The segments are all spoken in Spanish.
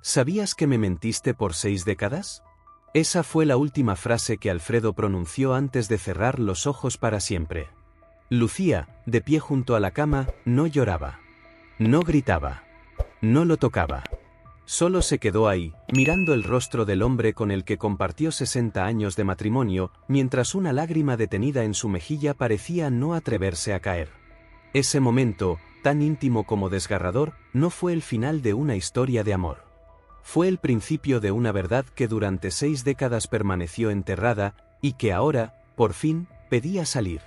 ¿Sabías que me mentiste por 6 décadas? Esa fue la última frase que Alfredo pronunció antes de cerrar los ojos para siempre. Lucía, de pie junto a la cama, no lloraba. No gritaba. No lo tocaba. Solo se quedó ahí, mirando el rostro del hombre con el que compartió 60 años de matrimonio, mientras una lágrima detenida en su mejilla parecía no atreverse a caer. Ese momento, tan íntimo como desgarrador, no fue el final de una historia de amor. Fue el principio de una verdad que durante 6 décadas permaneció enterrada, y que ahora, por fin, pedía salir.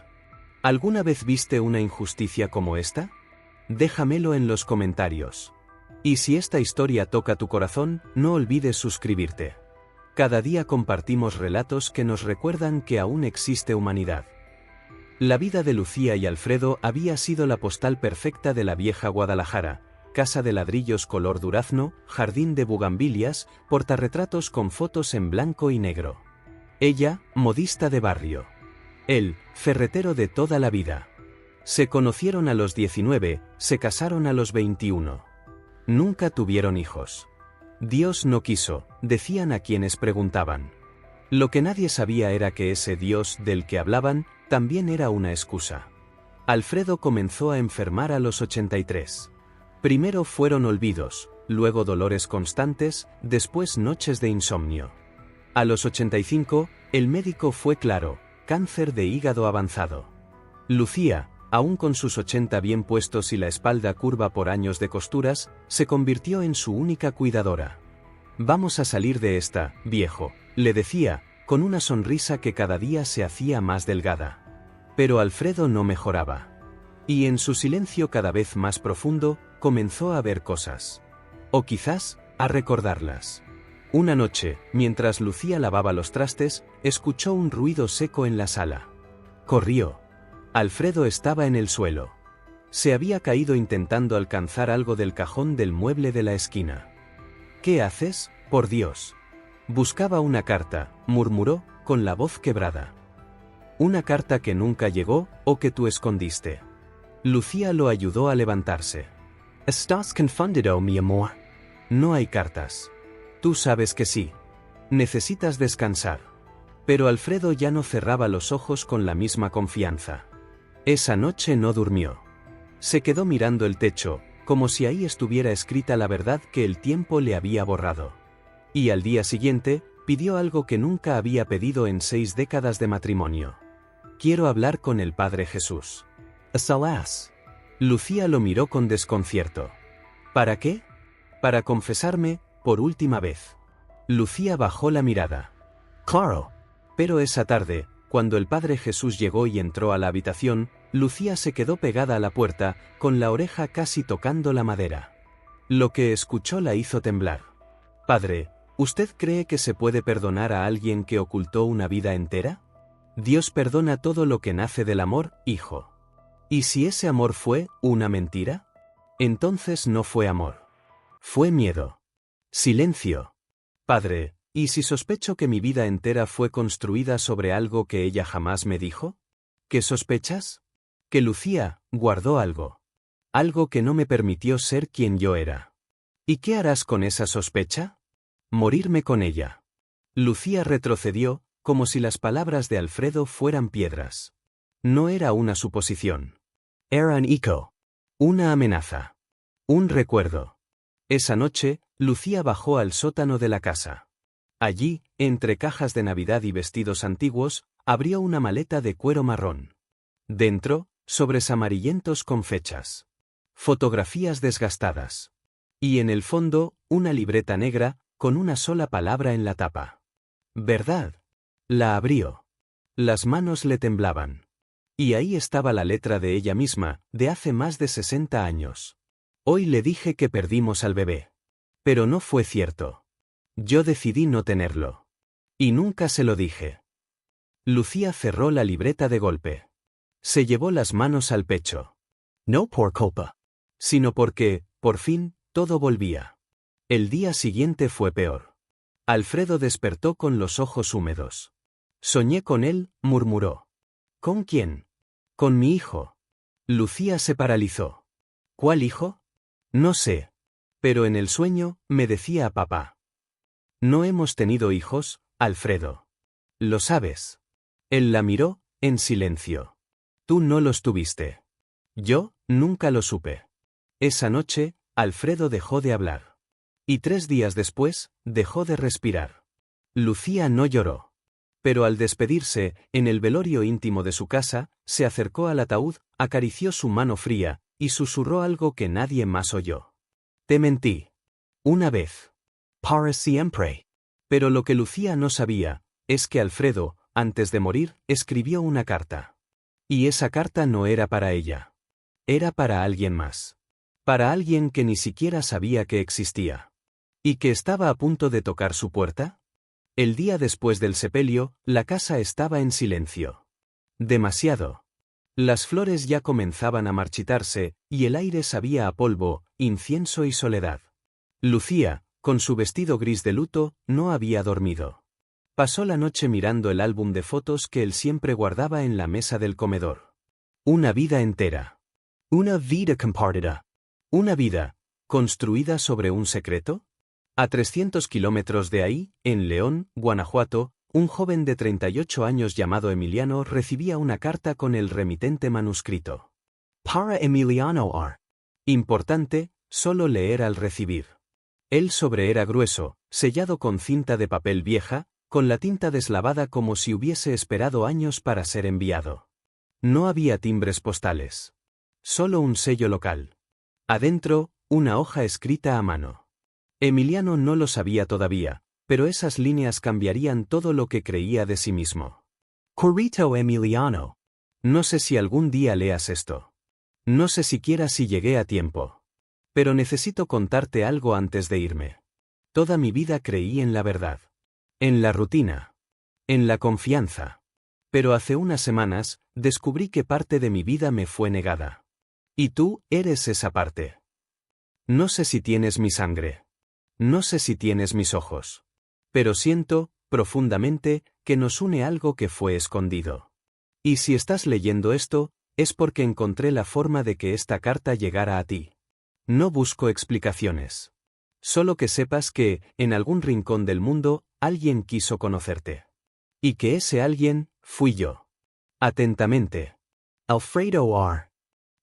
¿Alguna vez viste una injusticia como esta? Déjamelo en los comentarios. Y si esta historia toca tu corazón, no olvides suscribirte. Cada día compartimos relatos que nos recuerdan que aún existe humanidad. La vida de Lucía y Alfredo había sido la postal perfecta de la vieja Guadalajara: casa de ladrillos color durazno, jardín de bugambilias, portarretratos con fotos en blanco y negro. Ella, modista de barrio. Él, ferretero de toda la vida. Se conocieron a los 19, se casaron a los 21. Nunca tuvieron hijos. Dios no quiso, decían a quienes preguntaban. Lo que nadie sabía era que ese Dios del que hablaban también era una excusa. Alfredo comenzó a enfermar a los 83. Primero fueron olvidos, luego dolores constantes, después noches de insomnio. A los 85, el médico fue claro: cáncer de hígado avanzado. Lucía, aún con sus 80 bien puestos y la espalda curva por años de costuras, se convirtió en su única cuidadora. «Vamos a salir de esta, viejo», le decía, con una sonrisa que cada día se hacía más delgada. Pero Alfredo no mejoraba. Y en su silencio cada vez más profundo, comenzó a ver cosas. O quizás, a recordarlas. Una noche, mientras Lucía lavaba los trastes, escuchó un ruido seco en la sala. Corrió. Alfredo estaba en el suelo. Se había caído intentando alcanzar algo del cajón del mueble de la esquina. «¿Qué haces, por Dios?» «Buscaba una carta», murmuró, con la voz quebrada. «¿Una carta que nunca llegó, o que tú escondiste?» Lucía lo ayudó a levantarse. «¿Estás confundido, mi amor?» «No hay cartas. Tú sabes que sí. Necesitas descansar». Pero Alfredo ya no cerraba los ojos con la misma confianza. Esa noche no durmió. Se quedó mirando el techo, como si ahí estuviera escrita la verdad que el tiempo le había borrado. Y al día siguiente, pidió algo que nunca había pedido en 6 décadas de matrimonio. «Quiero hablar con el Padre Jesús». «Salas». Lucía lo miró con desconcierto. «¿Para qué?» «Para confesarme, por última vez». Lucía bajó la mirada. «Claro». Pero esa tarde, cuando el Padre Jesús llegó y entró a la habitación, Lucía se quedó pegada a la puerta, con la oreja casi tocando la madera. Lo que escuchó la hizo temblar. «Padre, ¿usted cree que se puede perdonar a alguien que ocultó una vida entera?» «Dios perdona todo lo que nace del amor, hijo». «¿Y si ese amor fue una mentira?» «Entonces no fue amor. Fue miedo». Silencio. «Padre, ¿y si sospecho que mi vida entera fue construida sobre algo que ella jamás me dijo?» «¿Qué sospechas?» «Que Lucía guardó algo. Algo que no me permitió ser quien yo era». «¿Y qué harás con esa sospecha?» «Morirme con ella». Lucía retrocedió, como si las palabras de Alfredo fueran piedras. No era una suposición. Era un eco. Una amenaza. Un recuerdo. Esa noche, Lucía bajó al sótano de la casa. Allí, entre cajas de Navidad y vestidos antiguos, abrió una maleta de cuero marrón. Dentro, sobres amarillentos con fechas. Fotografías desgastadas. Y en el fondo, una libreta negra, con una sola palabra en la tapa. «¿Verdad?» La abrió. Las manos le temblaban. Y ahí estaba la letra de ella misma, de hace más de 60 años. «Hoy le dije que perdimos al bebé. Pero no fue cierto. Yo decidí no tenerlo. Y nunca se lo dije». Lucía cerró la libreta de golpe. Se llevó las manos al pecho. No por culpa. Sino porque, por fin, todo volvía. El día siguiente fue peor. Alfredo despertó con los ojos húmedos. «Soñé con él», murmuró. «¿Con quién?» «Con mi hijo». Lucía se paralizó. «¿Cuál hijo?» «No sé». Pero en el sueño, me decía a papá. No hemos tenido hijos, Alfredo. Lo sabes. Él la miró, en silencio. Tú no los tuviste. Yo, nunca lo supe. Esa noche, Alfredo dejó de hablar. Y 3 días después, dejó de respirar. Lucía no lloró. Pero al despedirse, en el velorio íntimo de su casa, se acercó al ataúd, acarició su mano fría, y susurró algo que nadie más oyó. Te mentí. Una vez. Para siempre. Pero lo que Lucía no sabía, es que Alfredo, antes de morir, escribió una carta. Y esa carta no era para ella. Era para alguien más. Para alguien que ni siquiera sabía que existía. ¿Y que estaba a punto de tocar su puerta? El día después del sepelio, la casa estaba en silencio. Demasiado. Las flores ya comenzaban a marchitarse, y el aire sabía a polvo, incienso y soledad. Lucía, con su vestido gris de luto, no había dormido. Pasó la noche mirando el álbum de fotos que él siempre guardaba en la mesa del comedor. Una vida entera. Una vida compartida. Una vida, construida sobre un secreto. A 300 kilómetros de ahí, en León, Guanajuato, un joven de 38 años llamado Emiliano recibía una carta con el remitente manuscrito. Para Emiliano R. Importante, solo leer al recibir. El sobre era grueso, sellado con cinta de papel vieja, con la tinta deslavada como si hubiese esperado años para ser enviado. No había timbres postales. Solo un sello local. Adentro, una hoja escrita a mano. Emiliano no lo sabía todavía, pero esas líneas cambiarían todo lo que creía de sí mismo. Corrito Emiliano. No sé si algún día leas esto. No sé siquiera si llegué a tiempo. Pero necesito contarte algo antes de irme. Toda mi vida creí en la verdad. En la rutina. En la confianza. Pero hace unas semanas, descubrí que parte de mi vida me fue negada. Y tú, eres esa parte. No sé si tienes mi sangre. No sé si tienes mis ojos. Pero siento, profundamente, que nos une algo que fue escondido. Y si estás leyendo esto, es porque encontré la forma de que esta carta llegara a ti. No busco explicaciones. Solo que sepas que, en algún rincón del mundo, alguien quiso conocerte. Y que ese alguien, fui yo. Atentamente. Alfredo R.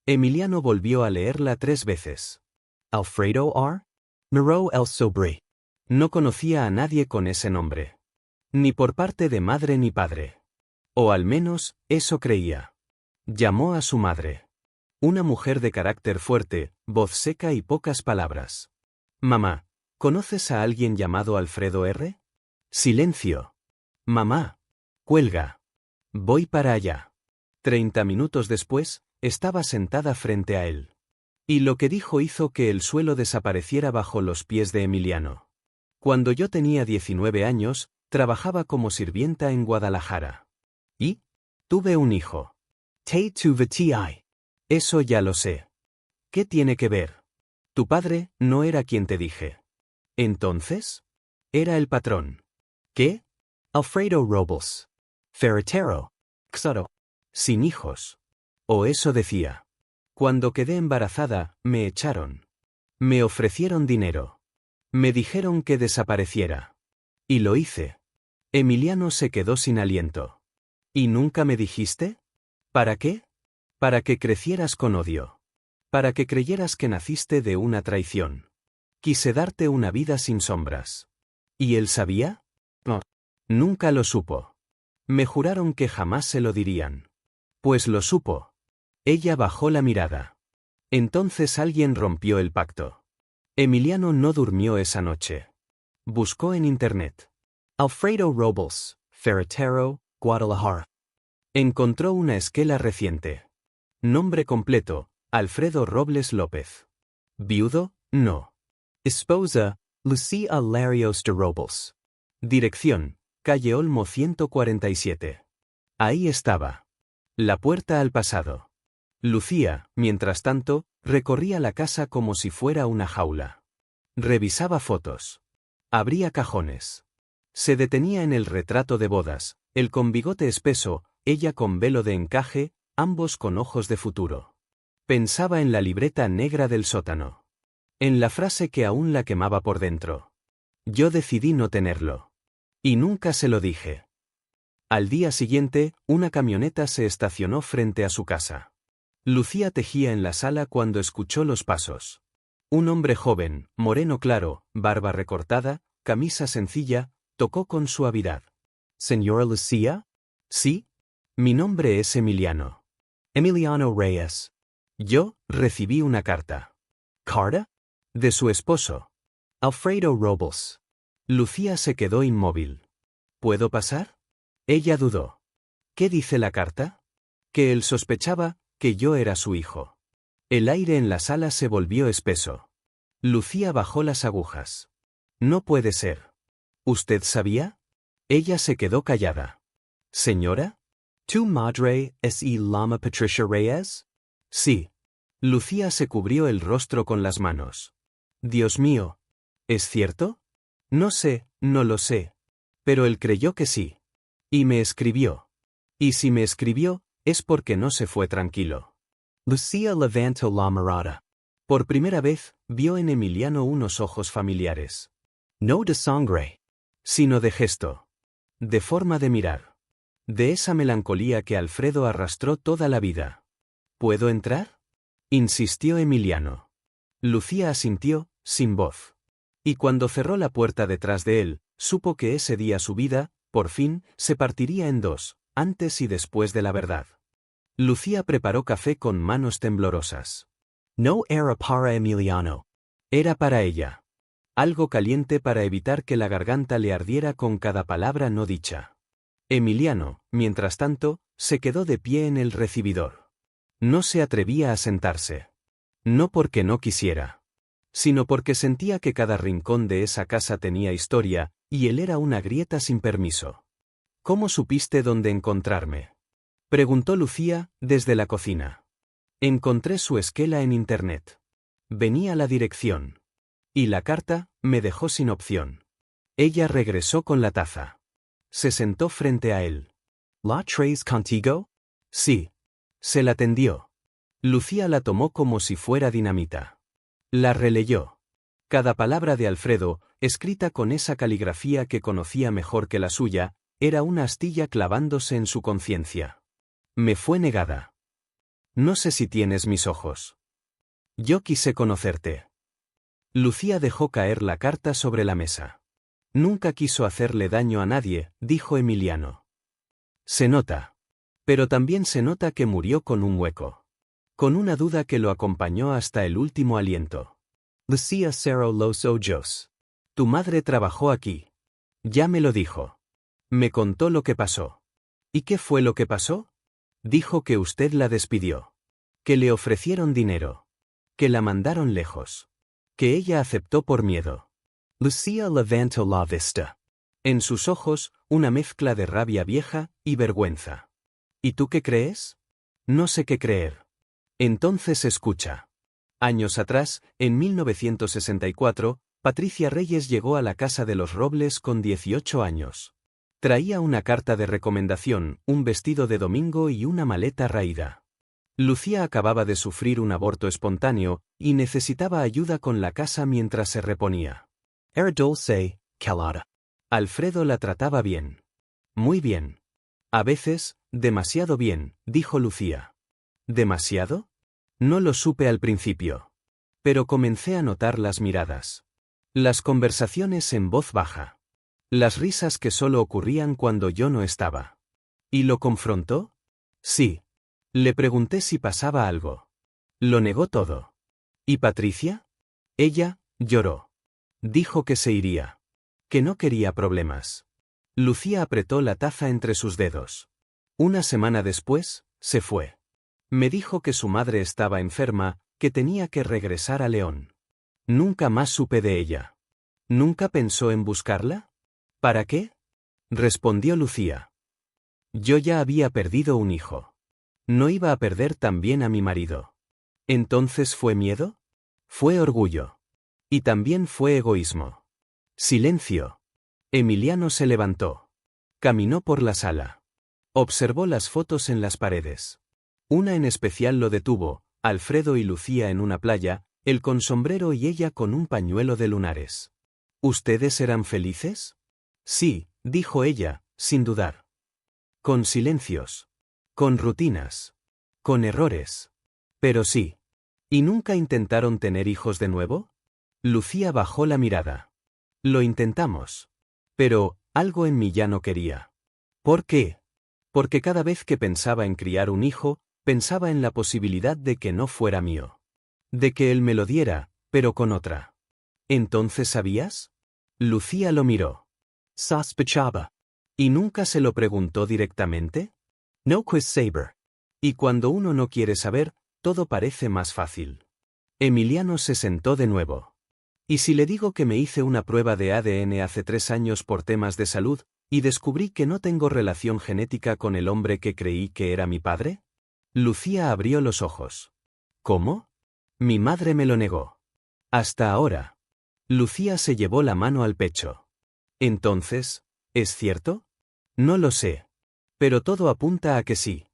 Emiliano volvió a leerla 3 veces. Alfredo R. Miró el sobre. No conocía a nadie con ese nombre. Ni por parte de madre ni padre. O al menos, eso creía. Llamó a su madre. Una mujer de carácter fuerte, voz seca y pocas palabras. Mamá, ¿conoces a alguien llamado Alfredo R? Silencio. Mamá. Cuelga. Voy para allá. 30 minutos después, estaba sentada frente a él. Y lo que dijo hizo que el suelo desapareciera bajo los pies de Emiliano. Cuando yo tenía 19 años, trabajaba como sirvienta en Guadalajara. Y tuve un hijo. Te tuve ti. Eso ya lo sé. ¿Qué tiene que ver? Tu padre no era quien te dije. ¿Entonces? Era el patrón. ¿Qué? Alfredo Robles. Ferretero. Xoro. Sin hijos. O eso decía. Cuando quedé embarazada, me echaron. Me ofrecieron dinero. Me dijeron que desapareciera. Y lo hice. Emiliano se quedó sin aliento. ¿Y nunca me dijiste? ¿Para qué? Para que crecieras con odio. Para que creyeras que naciste de una traición. Quise darte una vida sin sombras. ¿Y él sabía? No. Nunca lo supo. Me juraron que jamás se lo dirían. Pues lo supo. Ella bajó la mirada. Entonces alguien rompió el pacto. Emiliano no durmió esa noche. Buscó en internet. Alfredo Robles, Ferretero, Guadalajara. Encontró una esquela reciente. Nombre completo, Alfredo Robles López. Viudo, no. Esposa, Lucía Larios de Robles. Dirección, calle Olmo 147. Ahí estaba. La puerta al pasado. Lucía, mientras tanto, recorría la casa como si fuera una jaula. Revisaba fotos. Abría cajones. Se detenía en el retrato de bodas, él con bigote espeso, ella con velo de encaje, ambos con ojos de futuro. Pensaba en la libreta negra del sótano. En la frase que aún la quemaba por dentro. Yo decidí no tenerlo. Y nunca se lo dije. Al día siguiente, una camioneta se estacionó frente a su casa. Lucía tejía en la sala cuando escuchó los pasos. Un hombre joven, moreno claro, barba recortada, camisa sencilla, tocó con suavidad. ¿Señora Lucía? Sí. Mi nombre es Emiliano. Emiliano Reyes. Yo recibí una carta. ¿Carta? De su esposo. Alfredo Robles. Lucía se quedó inmóvil. ¿Puedo pasar? Ella dudó. ¿Qué dice la carta? Que él sospechaba que yo era su hijo. El aire en la sala se volvió espeso. Lucía bajó las agujas. No puede ser. ¿Usted sabía? Ella se quedó callada. ¿Señora? ¿Tu madre es Lama Patricia Reyes? Sí. Lucía se cubrió el rostro con las manos. Dios mío. ¿Es cierto? No sé, no lo sé. Pero él creyó que sí. Y me escribió. Y si me escribió, es porque no se fue tranquilo. Lucía levantó la mirada. Por primera vez, vio en Emiliano unos ojos familiares. No de sangre, sino de gesto. De forma de mirar. De esa melancolía que Alfredo arrastró toda la vida. ¿Puedo entrar? Insistió Emiliano. Lucía asintió, sin voz. Y cuando cerró la puerta detrás de él, supo que ese día su vida, por fin, se partiría en dos, antes y después de la verdad. Lucía preparó café con manos temblorosas. No era para Emiliano. Era para ella. Algo caliente para evitar que la garganta le ardiera con cada palabra no dicha. Emiliano, mientras tanto, se quedó de pie en el recibidor. No se atrevía a sentarse. No porque no quisiera, sino porque sentía que cada rincón de esa casa tenía historia, y él era una grieta sin permiso. ¿Cómo supiste dónde encontrarme? Preguntó Lucía, desde la cocina. Encontré su esquela en internet. Venía la dirección. Y la carta me dejó sin opción. Ella regresó con la taza. Se sentó frente a él. ¿La traes contigo? Sí. Se la tendió. Lucía la tomó como si fuera dinamita. La releyó. Cada palabra de Alfredo, escrita con esa caligrafía que conocía mejor que la suya, era una astilla clavándose en su conciencia. Me fue negada. No sé si tienes mis ojos. Yo quise conocerte. Lucía dejó caer la carta sobre la mesa. Nunca quiso hacerle daño a nadie, dijo Emiliano. Se nota. Pero también se nota que murió con un hueco. Con una duda que lo acompañó hasta el último aliento. Lucía cerró los ojos. Tu madre trabajó aquí. Ya me lo dijo. Me contó lo que pasó. ¿Y qué fue lo que pasó? Dijo que usted la despidió. Que le ofrecieron dinero. Que la mandaron lejos. Que ella aceptó por miedo. Lucía levantó la vista. En sus ojos, una mezcla de rabia vieja y vergüenza. ¿Y tú qué crees? No sé qué creer. Entonces escucha. Años atrás, en 1964, Patricia Reyes llegó a la casa de los Robles con 18 años. Traía una carta de recomendación, un vestido de domingo y una maleta raída. Lucía acababa de sufrir un aborto espontáneo y necesitaba ayuda con la casa mientras se reponía. Era dulce, calada. Alfredo la trataba bien. Muy bien. A veces, demasiado bien, dijo Lucía. ¿Demasiado? No lo supe al principio. Pero comencé a notar las miradas. Las conversaciones en voz baja. Las risas que solo ocurrían cuando yo no estaba. ¿Y lo confrontó? Sí. Le pregunté si pasaba algo. Lo negó todo. ¿Y Patricia? Ella lloró. Dijo que se iría. Que no quería problemas. Lucía apretó la taza entre sus dedos. Una semana después, se fue. Me dijo que su madre estaba enferma, que tenía que regresar a León. Nunca más supe de ella. ¿Nunca pensó en buscarla? ¿Para qué? Respondió Lucía. Yo ya había perdido un hijo. No iba a perder también a mi marido. ¿Entonces fue miedo? Fue orgullo. Y también fue egoísmo. Silencio. Emiliano se levantó. Caminó por la sala. Observó las fotos en las paredes. Una en especial lo detuvo, Alfredo y Lucía en una playa, Él con sombrero y ella con un pañuelo de lunares. ¿Ustedes eran felices? Sí, dijo ella, sin dudar. Con silencios. Con rutinas. Con errores. Pero sí. ¿Y nunca intentaron tener hijos de nuevo? Lucía bajó la mirada. Lo intentamos. Pero, algo en mí ya no quería. ¿Por qué? Porque cada vez que pensaba en criar un hijo, pensaba en la posibilidad de que no fuera mío. De que él me lo diera, pero con otra. ¿Entonces sabías? Lucía lo miró. Sospechaba. ¿Y nunca se lo preguntó directamente? No quis saber. Y cuando uno no quiere saber, todo parece más fácil. Emiliano se sentó de nuevo. ¿Y si le digo que me hice una prueba de ADN hace 3 años por temas de salud, y descubrí que no tengo relación genética con el hombre que creí que era mi padre? Lucía abrió los ojos. ¿Cómo? Mi madre me lo negó. Hasta ahora. Lucía se llevó la mano al pecho. Entonces, ¿es cierto? No lo sé. Pero todo apunta a que sí.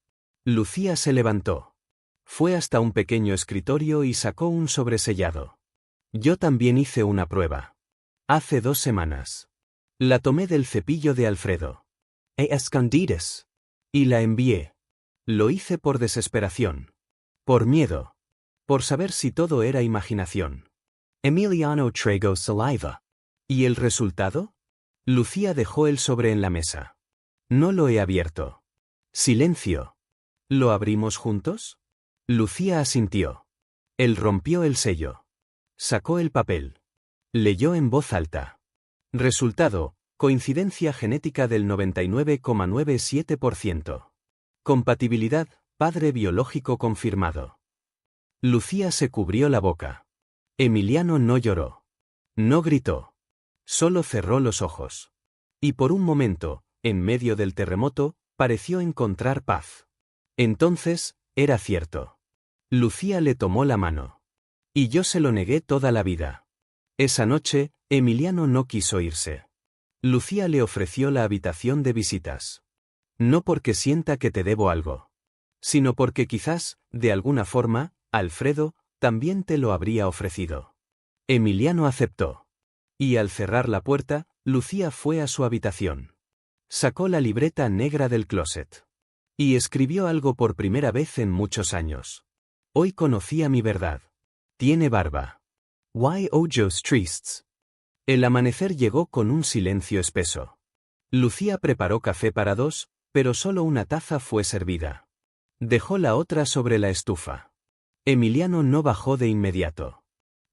Lucía se levantó. Fue hasta un pequeño escritorio y sacó un sobresellado. Yo también hice una prueba. Hace 2 semanas. La tomé del cepillo de Alfredo. A escondidas. Y la envié. Lo hice por desesperación. Por miedo. Por saber si todo era imaginación. Emiliano tragó saliva. ¿Y el resultado? Lucía dejó el sobre en la mesa. No lo he abierto. Silencio. ¿Lo abrimos juntos? Lucía asintió. Él rompió el sello. Sacó el papel. Leyó en voz alta. Resultado, coincidencia genética del 99,97%. Compatibilidad, padre biológico confirmado. Lucía se cubrió la boca. Emiliano no lloró. No gritó. Solo cerró los ojos. Y por un momento, en medio del terremoto, pareció encontrar paz. Entonces, era cierto. Lucía le tomó la mano. Y yo se lo negué toda la vida. Esa noche, Emiliano no quiso irse. Lucía le ofreció la habitación de visitas. No porque sienta que te debo algo. Sino porque quizás, de alguna forma, Alfredo, también te lo habría ofrecido. Emiliano aceptó. Y al cerrar la puerta, Lucía fue a su habitación. Sacó la libreta negra del closet. Y escribió algo por primera vez en muchos años. Hoy conocía mi verdad. Tiene barba. Why ojos tristes. El amanecer llegó con un silencio espeso. Lucía preparó café para 2, pero solo una taza fue servida. Dejó la otra sobre la estufa. Emiliano no bajó de inmediato.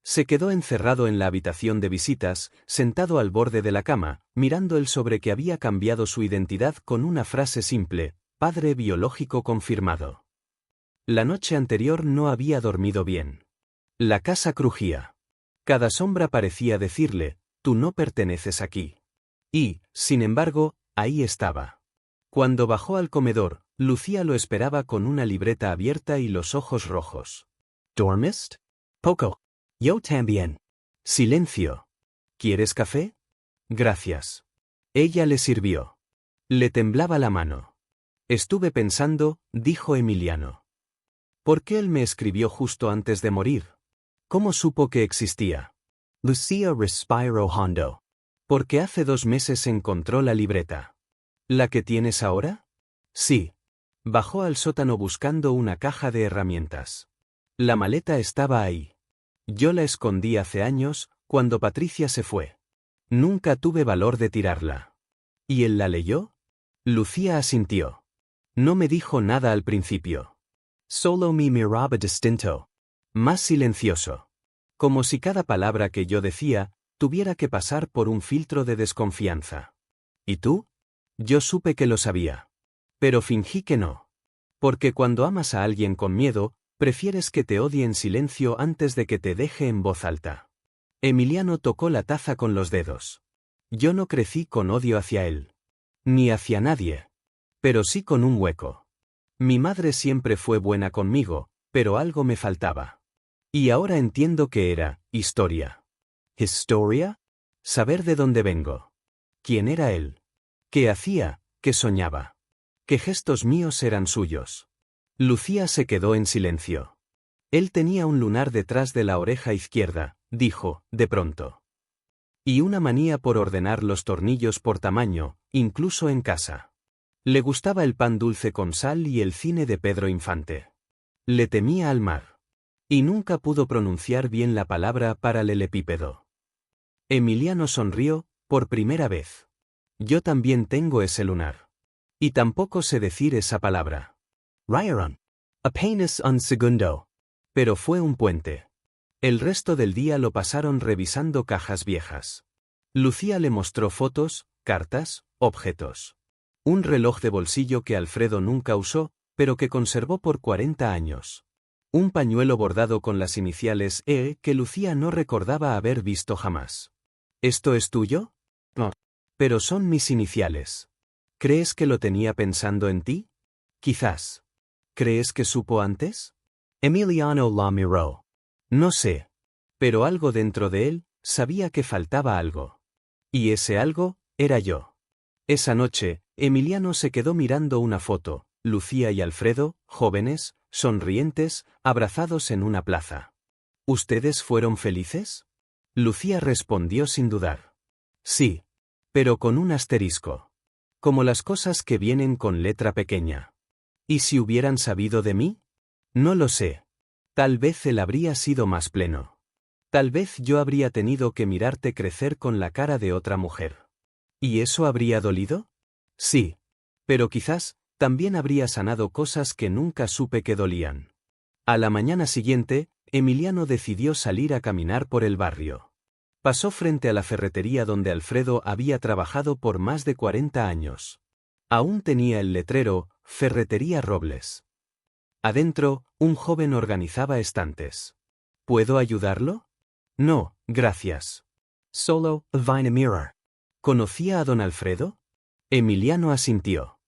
Se quedó encerrado en la habitación de visitas, sentado al borde de la cama, mirando el sobre que había cambiado su identidad con una frase simple, padre biológico confirmado. La noche anterior no había dormido bien. La casa crujía. Cada sombra parecía decirle, tú no perteneces aquí. Y, sin embargo, ahí estaba. Cuando bajó al comedor, Lucía lo esperaba con una libreta abierta y los ojos rojos. ¿Dormist? Poco. Yo también. Silencio. ¿Quieres café? Gracias. Ella le sirvió. Le temblaba la mano. Estuve pensando, dijo Emiliano. ¿Por qué él me escribió justo antes de morir? ¿Cómo supo que existía? Lucía respiró hondo. Porque hace 2 meses encontró la libreta. ¿La que tienes ahora? Sí. Bajó al sótano buscando una caja de herramientas. La maleta estaba ahí. Yo la escondí hace años, cuando Patricia se fue. Nunca tuve valor de tirarla. ¿Y él la leyó? Lucía asintió. No me dijo nada al principio. Solo me miraba distinto. Más silencioso. Como si cada palabra que yo decía, tuviera que pasar por un filtro de desconfianza. ¿Y tú? Yo supe que lo sabía. Pero fingí que no. Porque cuando amas a alguien con miedo, prefieres que te odie en silencio antes de que te deje en voz alta. Emiliano tocó la taza con los dedos. Yo no crecí con odio hacia él. Ni hacia nadie. Pero sí con un hueco. Mi madre siempre fue buena conmigo, pero algo me faltaba. Y ahora entiendo que era historia. ¿Historia? Saber de dónde vengo. ¿Quién era él? ¿Qué hacía? ¿Qué soñaba? ¿Qué gestos míos eran suyos? Lucía se quedó en silencio. Él tenía un lunar detrás de la oreja izquierda, dijo, de pronto. Y una manía por ordenar los tornillos por tamaño, incluso en casa. Le gustaba el pan dulce con sal y el cine de Pedro Infante. Le temía al mar. Y nunca pudo pronunciar bien la palabra paralelepípedo. Emiliano sonrió, por primera vez. Yo también tengo ese lunar. Y tampoco sé decir esa palabra. Ryaron. Apenas un segundo. Pero fue un puente. El resto del día lo pasaron revisando cajas viejas. Lucía le mostró fotos, cartas, objetos. Un reloj de bolsillo que Alfredo nunca usó, pero que conservó por 40 años. Un pañuelo bordado con las iniciales E que Lucía no recordaba haber visto jamás. ¿Esto es tuyo? No. Pero son mis iniciales. ¿Crees que lo tenía pensando en ti? Quizás. ¿Crees que supo antes? Emiliano la miró. No sé. Pero algo dentro de él sabía que faltaba algo. Y ese algo era yo. Esa noche, Emiliano se quedó mirando una foto, Lucía y Alfredo, jóvenes, sonrientes, abrazados en una plaza. ¿Ustedes fueron felices? Lucía respondió sin dudar. Sí. Pero con un asterisco. Como las cosas que vienen con letra pequeña. ¿Y si hubieran sabido de mí? No lo sé. Tal vez él habría sido más pleno. Tal vez yo habría tenido que mirarte crecer con la cara de otra mujer. ¿Y eso habría dolido? Sí. Pero quizás, también habría sanado cosas que nunca supe que dolían. A la mañana siguiente, Emiliano decidió salir a caminar por el barrio. Pasó frente a la ferretería donde Alfredo había trabajado por más de 40 años. Aún tenía el letrero, Ferretería Robles. Adentro, un joven organizaba estantes. ¿Puedo ayudarlo? No, gracias. Solo, Vine Mirror. ¿Conocía a don Alfredo? Emiliano asintió.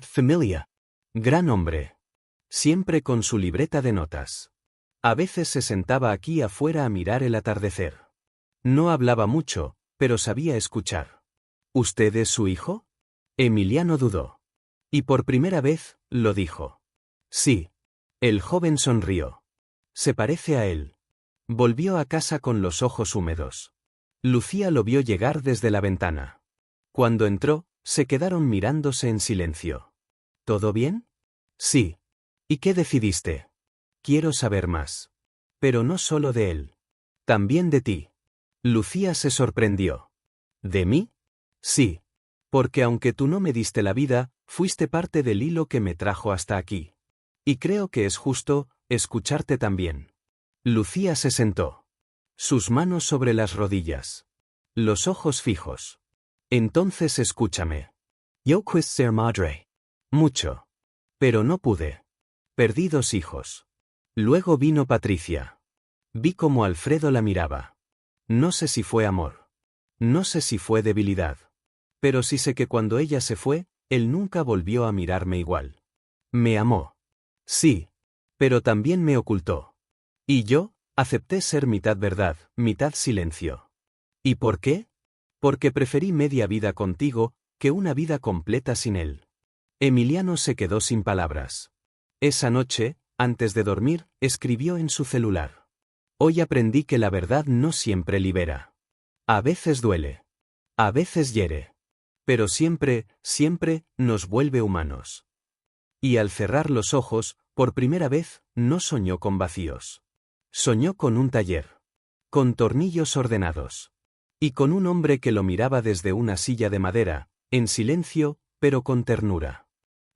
Familia. Gran hombre. Siempre con su libreta de notas. A veces se sentaba aquí afuera a mirar el atardecer. No hablaba mucho, pero sabía escuchar. ¿Usted es su hijo? Emiliano dudó. Y por primera vez, lo dijo. Sí. El joven sonrió. Se parece a él. Volvió a casa con los ojos húmedos. Lucía lo vio llegar desde la ventana. Cuando entró, se quedaron mirándose en silencio. ¿Todo bien? Sí. ¿Y qué decidiste? Quiero saber más. Pero no solo de él. También de ti. Lucía se sorprendió. ¿De mí? Sí. Porque aunque tú no me diste la vida, fuiste parte del hilo que me trajo hasta aquí. Y creo que es justo, escucharte también. Lucía se sentó. Sus manos sobre las rodillas. Los ojos fijos. Entonces escúchame. Yo quis ser madre. Mucho. Pero no pude. Perdí 2 hijos. Luego vino Patricia. Vi cómo Alfredo la miraba. No sé si fue amor. No sé si fue debilidad. Pero sí sé que cuando ella se fue, él nunca volvió a mirarme igual. Me amó. Sí. Pero también me ocultó. Y yo, acepté ser mitad verdad, mitad silencio. ¿Y por qué? Porque preferí media vida contigo, que una vida completa sin él. Emiliano se quedó sin palabras. Esa noche, antes de dormir, escribió en su celular. Hoy aprendí que la verdad no siempre libera. A veces duele. A veces hiere. Pero siempre, siempre, nos vuelve humanos. Y al cerrar los ojos, por primera vez, no soñó con vacíos. Soñó con un taller. Con tornillos ordenados. Y con un hombre que lo miraba desde una silla de madera, en silencio, pero con ternura.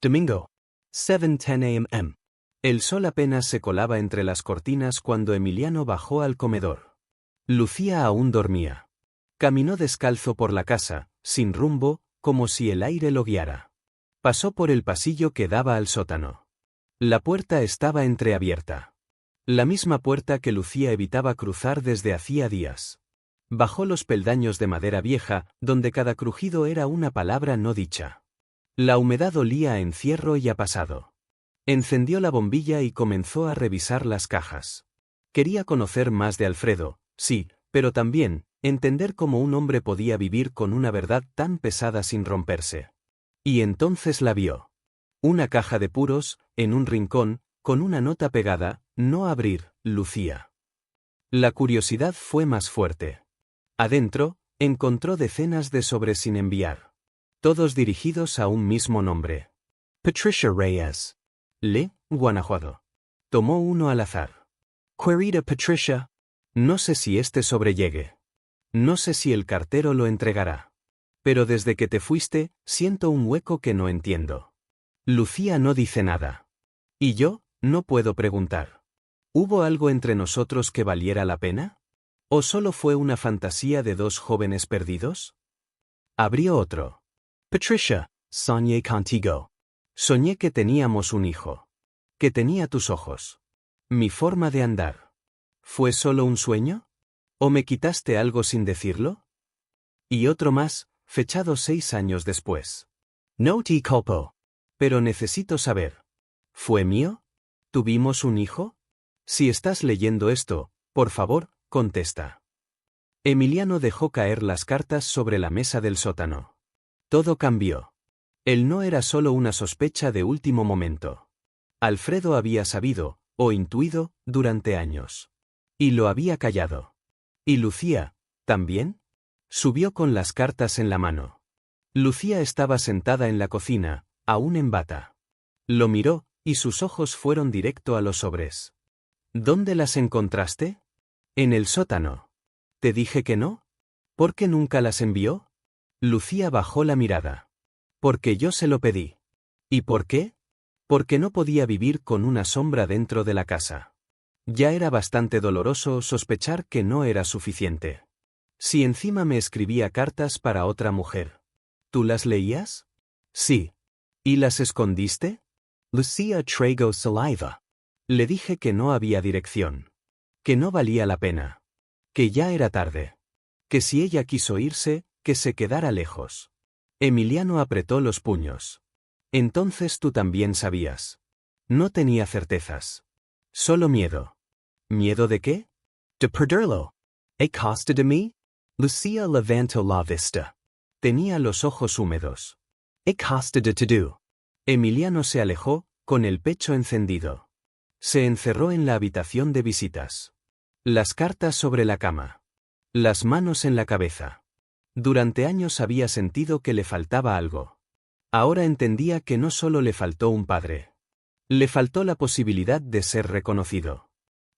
Domingo. 7:10 a.m. El sol apenas se colaba entre las cortinas cuando Emiliano bajó al comedor. Lucía aún dormía. Caminó descalzo por la casa, sin rumbo, como si el aire lo guiara. Pasó por el pasillo que daba al sótano. La puerta estaba entreabierta. La misma puerta que Lucía evitaba cruzar desde hacía días. Bajó los peldaños de madera vieja, donde cada crujido era una palabra no dicha. La humedad olía a encierro y a pasado. Encendió la bombilla y comenzó a revisar las cajas. Quería conocer más de Alfredo, sí, pero también, entender cómo un hombre podía vivir con una verdad tan pesada sin romperse. Y entonces la vio. Una caja de puros, en un rincón, con una nota pegada, no abrir, Lucía. La curiosidad fue más fuerte. Adentro, encontró decenas de sobres sin enviar. Todos dirigidos a un mismo nombre. Patricia Reyes. Le, Guanajuato. Tomó uno al azar. Querida Patricia. No sé si este sobre llegue. No sé si el cartero lo entregará. Pero desde que te fuiste, siento un hueco que no entiendo. Lucía no dice nada. ¿Y yo? No puedo preguntar. ¿Hubo algo entre nosotros que valiera la pena? ¿O solo fue una fantasía de dos jóvenes perdidos? Abrió otro. Patricia, soñé contigo. Soñé que teníamos un hijo. Que tenía tus ojos. Mi forma de andar. ¿Fue solo un sueño? ¿O me quitaste algo sin decirlo? Y otro más, fechado 6 años después. No te culpo. Pero necesito saber. ¿Fue mío? ¿Tuvimos un hijo? Si estás leyendo esto, por favor, contesta. Emiliano dejó caer las cartas sobre la mesa del sótano. Todo cambió. Él no era solo una sospecha de último momento. Alfredo había sabido, o intuido, durante años. Y lo había callado. ¿Y Lucía, también? Subió con las cartas en la mano. Lucía estaba sentada en la cocina, aún en bata. Lo miró, y sus ojos fueron directo a los sobres. ¿Dónde las encontraste? En el sótano. ¿Te dije que no? ¿Por qué nunca las envió? Lucía bajó la mirada. Porque yo se lo pedí. ¿Y por qué? Porque no podía vivir con una sombra dentro de la casa. Ya era bastante doloroso sospechar que no era suficiente. Si encima me escribía cartas para otra mujer. ¿Tú las leías? Sí. ¿Y las escondiste? Lucía tragó saliva. Le dije que no había dirección. Que no valía la pena. Que ya era tarde. Que si ella quiso irse, que se quedara lejos. Emiliano apretó los puños. Entonces tú también sabías. No tenía certezas. Solo miedo. ¿Miedo de qué? De perderlo. ¿A costa de mí? Lucía levantó la vista. Tenía los ojos húmedos. ¿A costa de todo? Emiliano se alejó, con el pecho encendido. Se encerró en la habitación de visitas. Las cartas sobre la cama. Las manos en la cabeza. Durante años había sentido que le faltaba algo. Ahora entendía que no solo le faltó un padre. Le faltó la posibilidad de ser reconocido.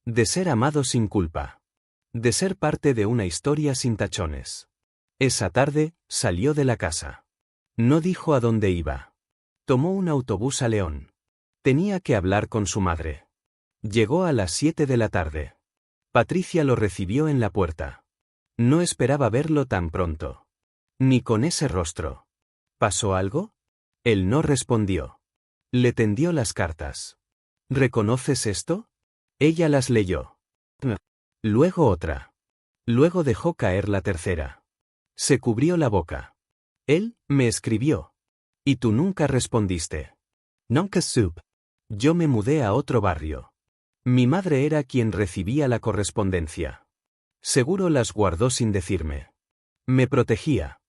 De ser amado sin culpa. De ser parte de una historia sin tachones. Esa tarde, salió de la casa. No dijo a dónde iba. Tomó un autobús a León. Tenía que hablar con su madre. Llegó a las 7 de la tarde. Patricia lo recibió en la puerta. No esperaba verlo tan pronto. Ni con ese rostro. ¿Pasó algo? Él no respondió. Le tendió las cartas. ¿Reconoces esto? Ella las leyó. Luego otra. Luego dejó caer la tercera. Se cubrió la boca. Él me escribió. Y tú nunca respondiste. Nunca supe. Yo me mudé a otro barrio. Mi madre era quien recibía la correspondencia. Seguro las guardó sin decirme. Me protegía.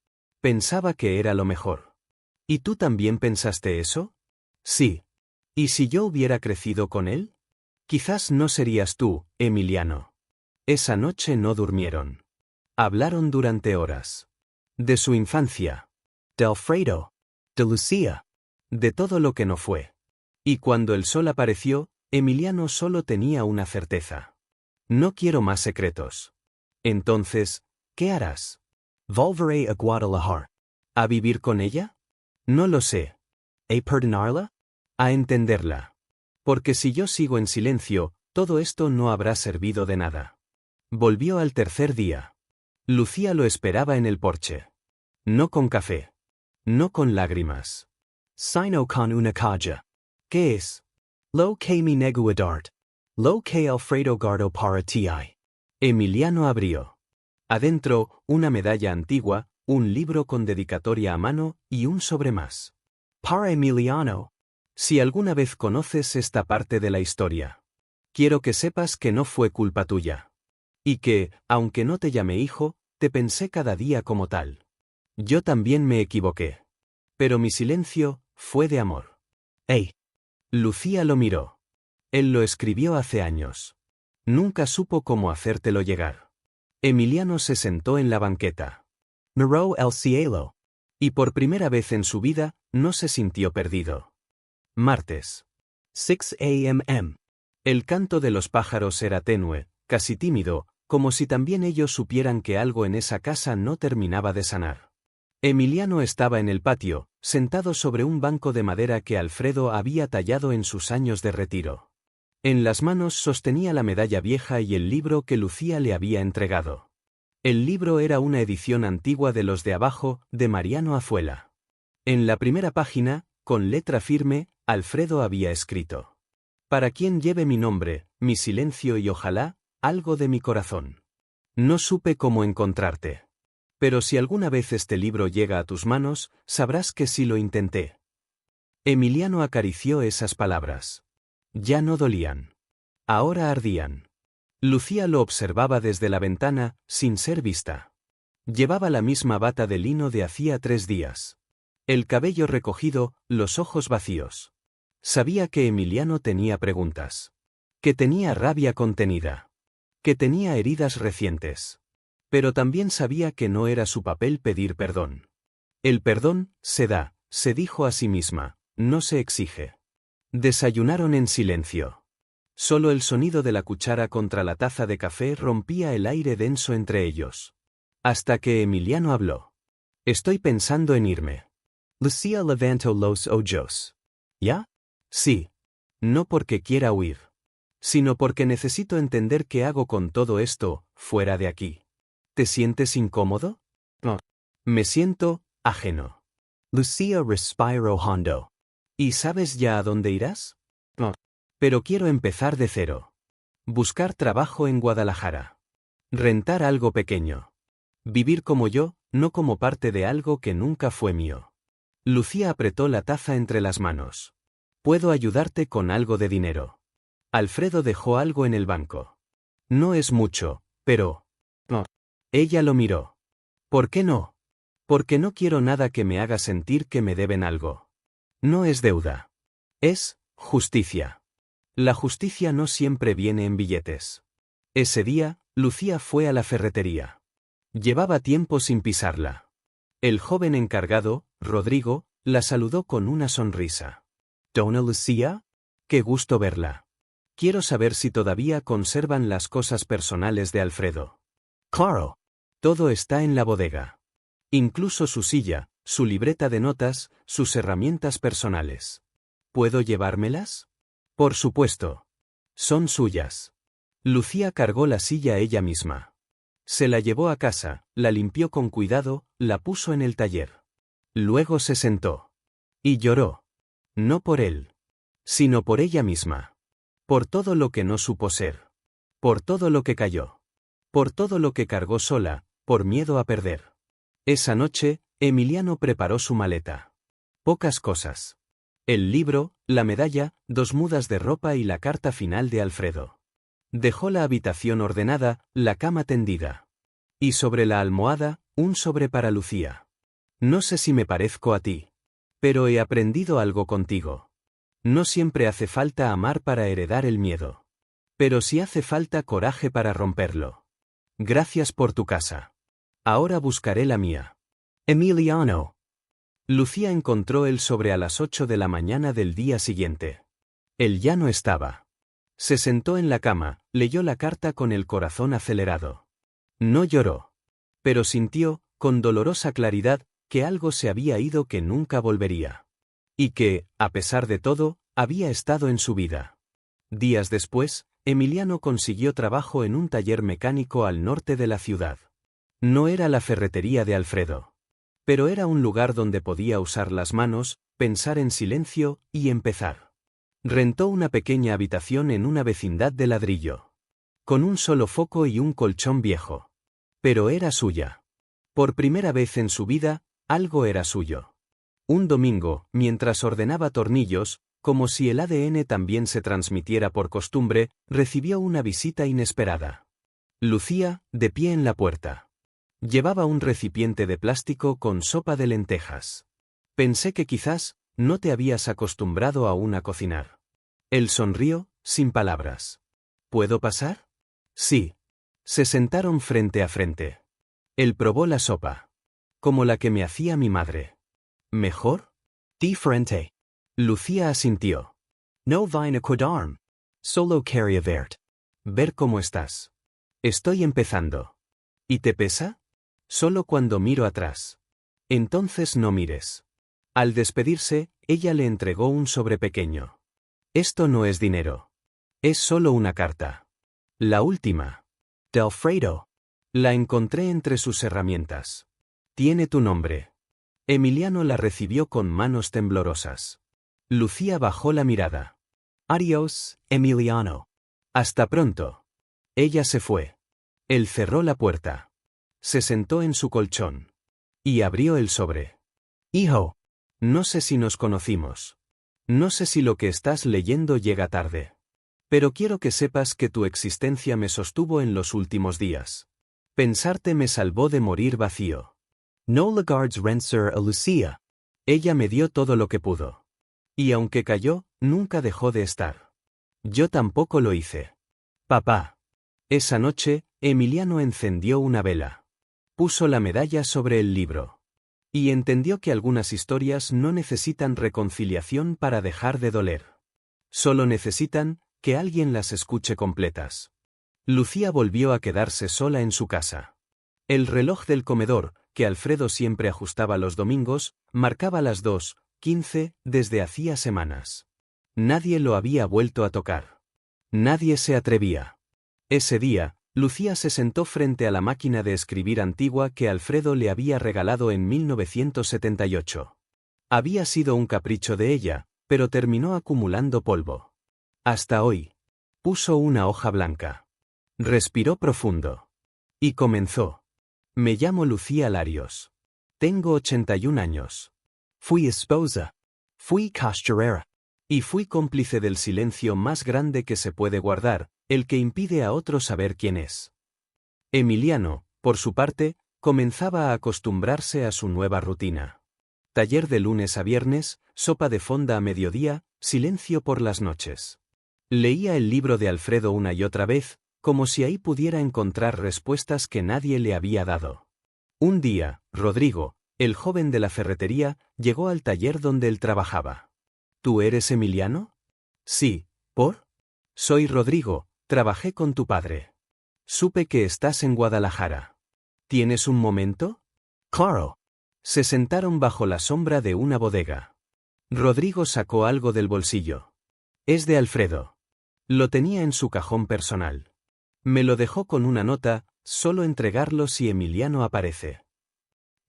Pensaba que era lo mejor. ¿Y tú también pensaste eso? Sí. ¿Y si yo hubiera crecido con él? Quizás no serías tú, Emiliano. Esa noche no durmieron. Hablaron durante horas. De su infancia. De Alfredo. De Lucía. De todo lo que no fue. Y cuando el sol apareció, Emiliano solo tenía una certeza. No quiero más secretos. Entonces, ¿qué harás? Volveré a Guadalajara. ¿A vivir con ella? No lo sé. ¿A perdonarla? A entenderla. Porque si yo sigo en silencio, todo esto no habrá servido de nada. Volvió al tercer día. Lucía lo esperaba en el porche. No con café. No con lágrimas. Sino con una caja. ¿Qué es? Lo que me nego a dart. Lo que Alfredo guardó para ti. Emiliano abrió. Adentro, una medalla antigua, un libro con dedicatoria a mano y un sobre más. Para Emiliano. Si alguna vez conoces esta parte de la historia. Quiero que sepas que no fue culpa tuya. Y que, aunque no te llamé hijo, te pensé cada día como tal. Yo también me equivoqué. Pero mi silencio fue de amor. ¡Ey! Lucía lo miró. Él lo escribió hace años. Nunca supo cómo hacértelo llegar. Emiliano se sentó en la banqueta. Miró el cielo. Y por primera vez en su vida, no se sintió perdido. Martes. 6 a.m. El canto de los pájaros era tenue, casi tímido, como si también ellos supieran que algo en esa casa no terminaba de sanar. Emiliano estaba en el patio, sentado sobre un banco de madera que Alfredo había tallado en sus años de retiro. En las manos sostenía la medalla vieja y el libro que Lucía le había entregado. El libro era una edición antigua de los de abajo, de Mariano Azuela. En la primera página, con letra firme, Alfredo había escrito: «Para quien lleve mi nombre, mi silencio y ojalá, algo de mi corazón. No supe cómo encontrarte. Pero si alguna vez este libro llega a tus manos, sabrás que sí lo intenté». Emiliano acarició esas palabras. Ya no dolían. Ahora ardían. Lucía lo observaba desde la ventana, sin ser vista. Llevaba la misma bata de lino de hacía 3 días. El cabello recogido, los ojos vacíos. Sabía que Emiliano tenía preguntas. Que tenía rabia contenida. Que tenía heridas recientes. Pero también sabía que no era su papel pedir perdón. El perdón se da, se dijo a sí misma, no se exige. Desayunaron en silencio. Solo el sonido de la cuchara contra la taza de café rompía el aire denso entre ellos. Hasta que Emiliano habló. «Estoy pensando en irme». Lucía levantó los ojos. ¿Ya? Sí. No porque quiera huir. Sino porque necesito entender qué hago con todo esto, fuera de aquí. ¿Te sientes incómodo? No. Me siento ajeno. Lucía respiró hondo. ¿Y sabes ya a dónde irás? No. Pero quiero empezar de cero. Buscar trabajo en Guadalajara. Rentar algo pequeño. Vivir como yo, no como parte de algo que nunca fue mío. Lucía apretó la taza entre las manos. Puedo ayudarte con algo de dinero. Alfredo dejó algo en el banco. No es mucho, pero... No. Ella lo miró. ¿Por qué no? Porque no quiero nada que me haga sentir que me deben algo. No es deuda. Es justicia. La justicia no siempre viene en billetes. Ese día, Lucía fue a la ferretería. Llevaba tiempo sin pisarla. El joven encargado, Rodrigo, la saludó con una sonrisa. «¿Dona Lucía? Qué gusto verla. Quiero saber si todavía conservan las cosas personales de Alfredo». «Claro. Todo está en la bodega. Incluso su silla, su libreta de notas, sus herramientas personales. ¿Puedo llevármelas?» «Por supuesto. Son suyas». Lucía cargó la silla ella misma. Se la llevó a casa, la limpió con cuidado, la puso en el taller. Luego se sentó. Y lloró. No por él. Sino por ella misma. Por todo lo que no supo ser. Por todo lo que cayó. Por todo lo que cargó sola, por miedo a perder. Esa noche, Emiliano preparó su maleta. Pocas cosas. El libro, la medalla, 2 mudas de ropa y la carta final de Alfredo. Dejó la habitación ordenada, la cama tendida. Y sobre la almohada, un sobre para Lucía. «No sé si me parezco a ti. Pero he aprendido algo contigo. No siempre hace falta amar para heredar el miedo. Pero sí hace falta coraje para romperlo. Gracias por tu casa. Ahora buscaré la mía. Emiliano». Lucía encontró el sobre a las 8 de la mañana del día siguiente. Él ya no estaba. Se sentó en la cama, leyó la carta con el corazón acelerado. No lloró. Pero sintió, con dolorosa claridad, que algo se había ido que nunca volvería. Y que, a pesar de todo, había estado en su vida. Días después, Emiliano consiguió trabajo en un taller mecánico al norte de la ciudad. No era la ferretería de Alfredo. Pero era un lugar donde podía usar las manos, pensar en silencio y empezar. Rentó una pequeña habitación en una vecindad de ladrillo. Con un solo foco y un colchón viejo. Pero era suya. Por primera vez en su vida, algo era suyo. Un domingo, mientras ordenaba tornillos, como si el ADN también se transmitiera por costumbre, recibió una visita inesperada. Lucía, de pie en la puerta. Llevaba un recipiente de plástico con sopa de lentejas. «Pensé que quizás no te habías acostumbrado aún a cocinar». Él sonrió, sin palabras. ¿Puedo pasar? Sí. Se sentaron frente a frente. Él probó la sopa. Como la que me hacía mi madre. ¿Mejor? Diferente. Lucía asintió. No vine a quedarme. Solo quería verte. Ver cómo estás. Estoy empezando. ¿Y te pesa? Solo cuando miro atrás. Entonces no mires. Al despedirse, ella le entregó un sobre pequeño. Esto no es dinero. Es solo una carta. La última. De Alfredo. La encontré entre sus herramientas. Tiene tu nombre. Emiliano la recibió con manos temblorosas. Lucía bajó la mirada. Adiós, Emiliano. Hasta pronto. Ella se fue. Él cerró la puerta. Se sentó en su colchón. Y abrió el sobre. Hijo. No sé si nos conocimos. No sé si lo que estás leyendo llega tarde. Pero quiero que sepas que tu existencia me sostuvo en los últimos días. Pensarte me salvó de morir vacío. No le gardes renser a Lucía. Ella me dio todo lo que pudo. Y aunque cayó, nunca dejó de estar. Yo tampoco lo hice. Papá. Esa noche, Emiliano encendió una vela. Puso la medalla sobre el libro. Y entendió que algunas historias no necesitan reconciliación para dejar de doler. Solo necesitan que alguien las escuche completas. Lucía volvió a quedarse sola en su casa. El reloj del comedor, que Alfredo siempre ajustaba los domingos, marcaba las 2:15 desde hacía semanas. Nadie lo había vuelto a tocar. Nadie se atrevía. Ese día, Lucía se sentó frente a la máquina de escribir antigua que Alfredo le había regalado en 1978. Había sido un capricho de ella, pero terminó acumulando polvo. Hasta hoy. Puso una hoja blanca. Respiró profundo. Y comenzó. Me llamo Lucía Larios. Tengo 81 años. Fui esposa. Fui costurera. Y fui cómplice del silencio más grande que se puede guardar, el que impide a otro saber quién es. Emiliano, por su parte, comenzaba a acostumbrarse a su nueva rutina. Taller de lunes a viernes, sopa de fonda a mediodía, silencio por las noches. Leía el libro de Alfredo una y otra vez, como si ahí pudiera encontrar respuestas que nadie le había dado. Un día, Rodrigo, el joven de la ferretería, llegó al taller donde él trabajaba. ¿Tú eres Emiliano? Sí. ¿Por? Soy Rodrigo, trabajé con tu padre. Supe que estás en Guadalajara. ¿Tienes un momento? Claro. Se sentaron bajo la sombra de una bodega. Rodrigo sacó algo del bolsillo. Es de Alfredo. Lo tenía en su cajón personal. Me lo dejó con una nota, solo entregarlo si Emiliano aparece.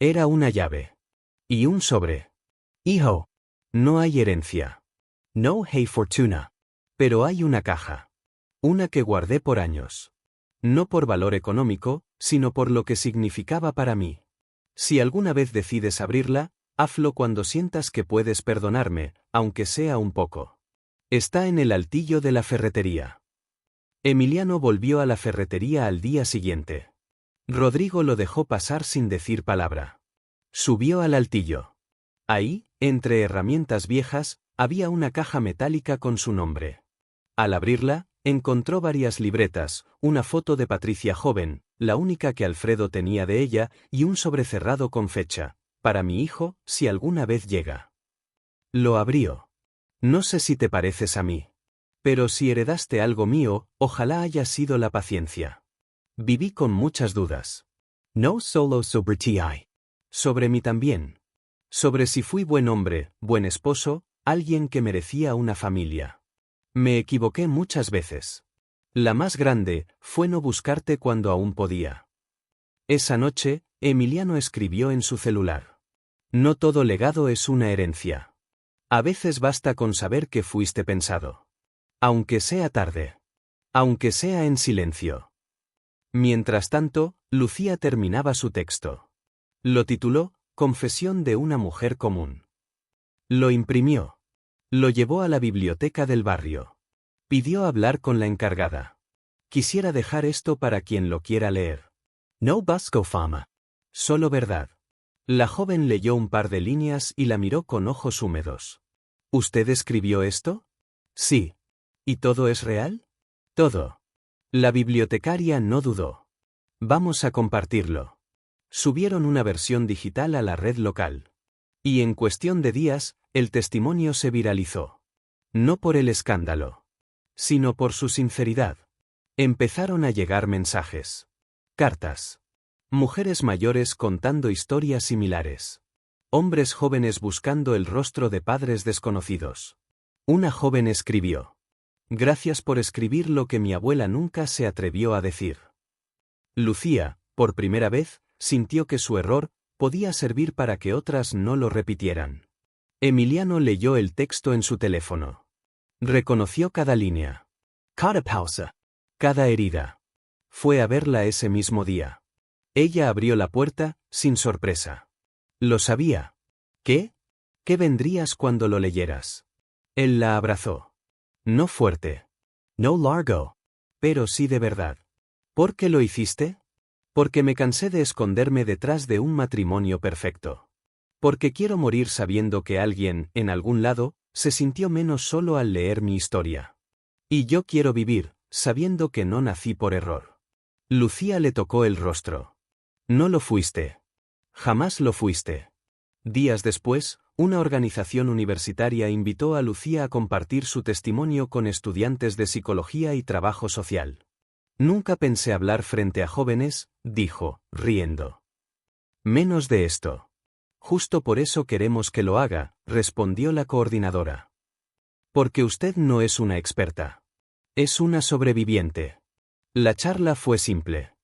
Era una llave. Y un sobre. Hijo. No hay herencia. No hay fortuna. Pero hay una caja. Una que guardé por años. No por valor económico, sino por lo que significaba para mí. Si alguna vez decides abrirla, hazlo cuando sientas que puedes perdonarme, aunque sea un poco. Está en el altillo de la ferretería. Emiliano volvió a la ferretería al día siguiente. Rodrigo lo dejó pasar sin decir palabra. Subió al altillo. Ahí, entre herramientas viejas, había una caja metálica con su nombre. Al abrirla, encontró varias libretas, una foto de Patricia joven, la única que Alfredo tenía de ella, y un sobre cerrado con fecha, para mi hijo, si alguna vez llega. Lo abrió. No sé si te pareces a mí. Pero si heredaste algo mío, ojalá haya sido la paciencia. Viví con muchas dudas. No solo sobre ti hay. Sobre mí también. Sobre si fui buen hombre, buen esposo, alguien que merecía una familia. Me equivoqué muchas veces. La más grande fue no buscarte cuando aún podía. Esa noche, Emiliano escribió en su celular. No todo legado es una herencia. A veces basta con saber que fuiste pensado. Aunque sea tarde. Aunque sea en silencio. Mientras tanto, Lucía terminaba su texto. Lo tituló Confesión de una mujer común. Lo imprimió. Lo llevó a la biblioteca del barrio. Pidió hablar con la encargada. Quisiera dejar esto para quien lo quiera leer. No busco fama. Solo verdad. La joven leyó un par de líneas y la miró con ojos húmedos. ¿Usted escribió esto? Sí. ¿Y todo es real? Todo. La bibliotecaria no dudó. Vamos a compartirlo. Subieron una versión digital a la red local. Y en cuestión de días, el testimonio se viralizó. No por el escándalo, sino por su sinceridad. Empezaron a llegar mensajes. Cartas. Mujeres mayores contando historias similares. Hombres jóvenes buscando el rostro de padres desconocidos. Una joven escribió: «Gracias por escribir lo que mi abuela nunca se atrevió a decir». Lucía, por primera vez, sintió que su error podía servir para que otras no lo repitieran. Emiliano leyó el texto en su teléfono. Reconoció cada línea. Cada pausa. Cada herida. Fue a verla ese mismo día. Ella abrió la puerta, sin sorpresa. Lo sabía. ¿Qué? ¿Qué vendrías cuando lo leyeras? Él la abrazó. No fuerte. No largo. Pero sí de verdad. ¿Por qué lo hiciste? Porque me cansé de esconderme detrás de un matrimonio perfecto. Porque quiero morir sabiendo que alguien, en algún lado, se sintió menos solo al leer mi historia. Y yo quiero vivir, sabiendo que no nací por error. Lucía le tocó el rostro. No lo fuiste. Jamás lo fuiste. Días después, una organización universitaria invitó a Lucía a compartir su testimonio con estudiantes de psicología y trabajo social. Nunca pensé hablar frente a jóvenes, dijo, riendo. Menos de esto. Justo por eso queremos que lo haga, respondió la coordinadora. Porque usted no es una experta. Es una sobreviviente. La charla fue simple.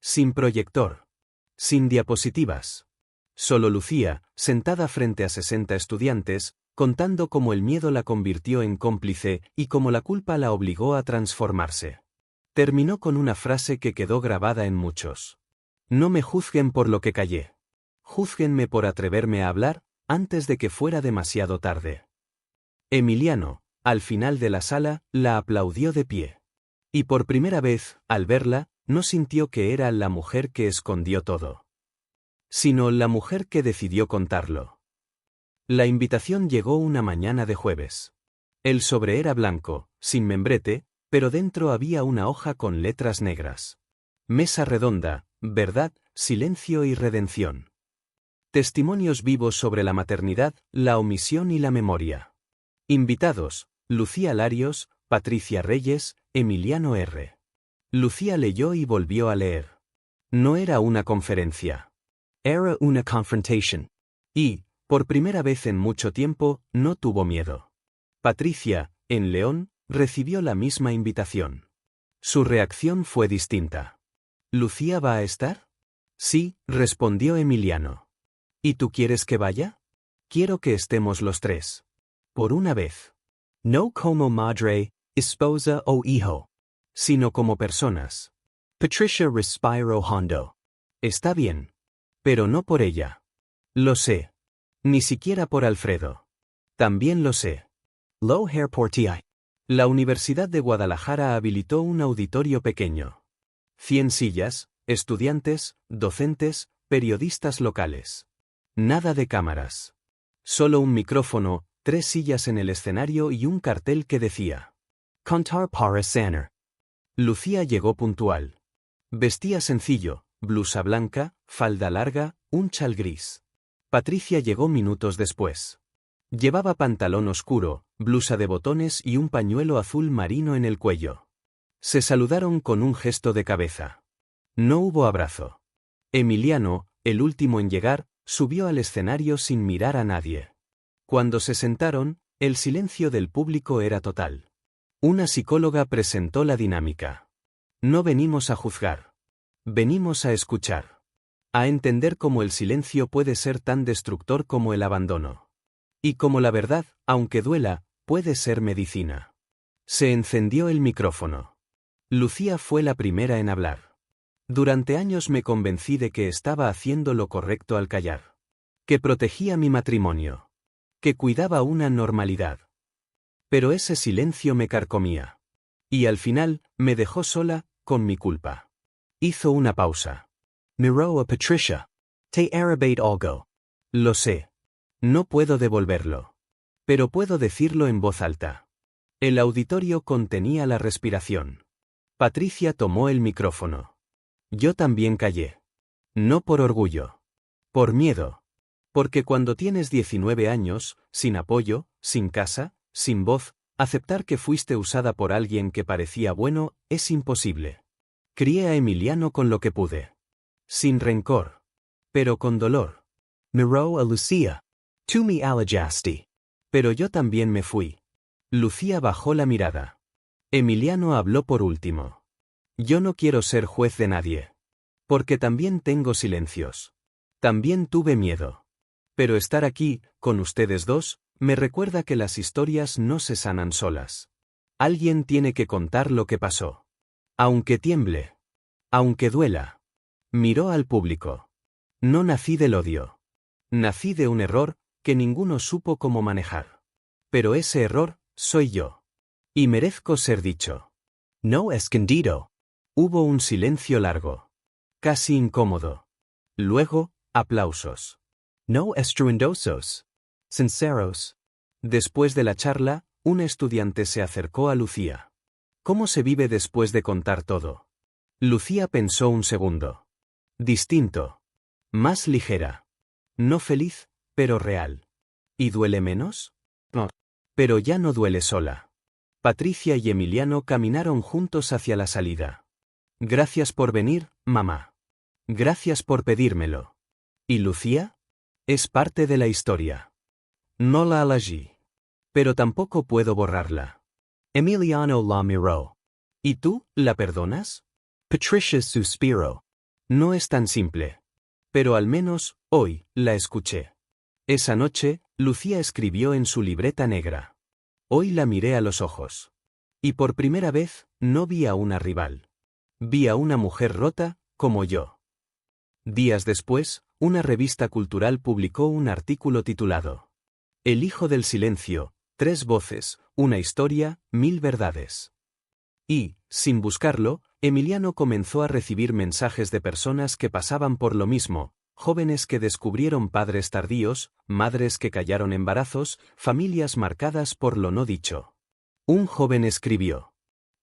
Sin proyector. Sin diapositivas. Solo Lucía, sentada frente a 60 estudiantes, contando cómo el miedo la convirtió en cómplice y cómo la culpa la obligó a transformarse. Terminó con una frase que quedó grabada en muchos. No me juzguen por lo que callé. Júzguenme por atreverme a hablar, antes de que fuera demasiado tarde. Emiliano, al final de la sala, la aplaudió de pie. Y por primera vez, al verla, no sintió que era la mujer que escondió todo, sino la mujer que decidió contarlo. La invitación llegó una mañana de jueves. El sobre era blanco, sin membrete, pero dentro había una hoja con letras negras. Mesa redonda, verdad, silencio y redención. Testimonios vivos sobre la maternidad, la omisión y la memoria. Invitados: Lucía Larios, Patricia Reyes, Emiliano R. Lucía leyó y volvió a leer. No era una conferencia. Era una confrontation. Y, por primera vez en mucho tiempo, no tuvo miedo. Patricia, en León, recibió la misma invitación. Su reacción fue distinta. ¿Lucía va a estar? Sí, respondió Emiliano. ¿Y tú quieres que vaya? Quiero que estemos los tres. Por una vez. No como madre, esposa o hijo. Sino como personas. Patricia respiró hondo. Está bien. Pero no por ella. Lo sé. Ni siquiera por Alfredo. También lo sé. Lo hair por ti. La Universidad de Guadalajara habilitó un auditorio pequeño. 100 sillas, estudiantes, docentes, periodistas locales. Nada de cámaras. Solo un micrófono, 3 sillas en el escenario y un cartel que decía: Contar para sanar. Lucía llegó puntual. Vestía sencillo, blusa blanca, falda larga, un chal gris. Patricia llegó minutos después. Llevaba pantalón oscuro, blusa de botones y un pañuelo azul marino en el cuello. Se saludaron con un gesto de cabeza. No hubo abrazo. Emiliano, el último en llegar, subió al escenario sin mirar a nadie. Cuando se sentaron, el silencio del público era total. Una psicóloga presentó la dinámica. No venimos a juzgar. Venimos a escuchar. A entender cómo el silencio puede ser tan destructor como el abandono. Y como la verdad, aunque duela, puede ser medicina. Se encendió el micrófono. Lucía fue la primera en hablar. Durante años me convencí de que estaba haciendo lo correcto al callar. Que protegía mi matrimonio. Que cuidaba una normalidad. Pero ese silencio me carcomía. Y al final, me dejó sola, con mi culpa. Hizo una pausa. Miró a Patricia. Te arrebate algo. Lo sé. No puedo devolverlo. Pero puedo decirlo en voz alta. El auditorio contenía la respiración. Patricia tomó el micrófono. Yo también callé. No por orgullo. Por miedo. Porque cuando tienes 19 años, sin apoyo, sin casa, sin voz, aceptar que fuiste usada por alguien que parecía bueno es imposible. Crié a Emiliano con lo que pude. Sin rencor. Pero con dolor. Miró a Lucía. Tu me alejaste. Pero yo también me fui. Lucía bajó la mirada. Emiliano habló por último. Yo no quiero ser juez de nadie. Porque también tengo silencios. También tuve miedo. Pero estar aquí, con ustedes dos, me recuerda que las historias no se sanan solas. Alguien tiene que contar lo que pasó. Aunque tiemble. Aunque duela. Miró al público. No nací del odio. Nací de un error que ninguno supo cómo manejar. Pero ese error soy yo. Y merezco ser dicho. No escondido. Hubo un silencio largo. Casi incómodo. Luego, aplausos. No estruendosos. Sinceros. Después de la charla, un estudiante se acercó a Lucía. ¿Cómo se vive después de contar todo? Lucía pensó un segundo. Distinto. Más ligera. No feliz, pero real. ¿Y duele menos? No. Pero ya no duele sola. Patricia y Emiliano caminaron juntos hacia la salida. Gracias por venir, mamá. Gracias por pedírmelo. ¿Y Lucía? Es parte de la historia. No la elegí. Pero tampoco puedo borrarla. Emiliano la miró. ¿Y tú, la perdonas? Patricia suspiró. No es tan simple. Pero al menos, hoy, la escuché. Esa noche, Lucía escribió en su libreta negra. Hoy la miré a los ojos. Y por primera vez, no vi a una rival. Vi a una mujer rota, como yo. Días después, una revista cultural publicó un artículo titulado El hijo del silencio, 3 voces, una historia, 1000 verdades. Y, sin buscarlo, Emiliano comenzó a recibir mensajes de personas que pasaban por lo mismo, jóvenes que descubrieron padres tardíos, madres que callaron embarazos, familias marcadas por lo no dicho. Un joven escribió: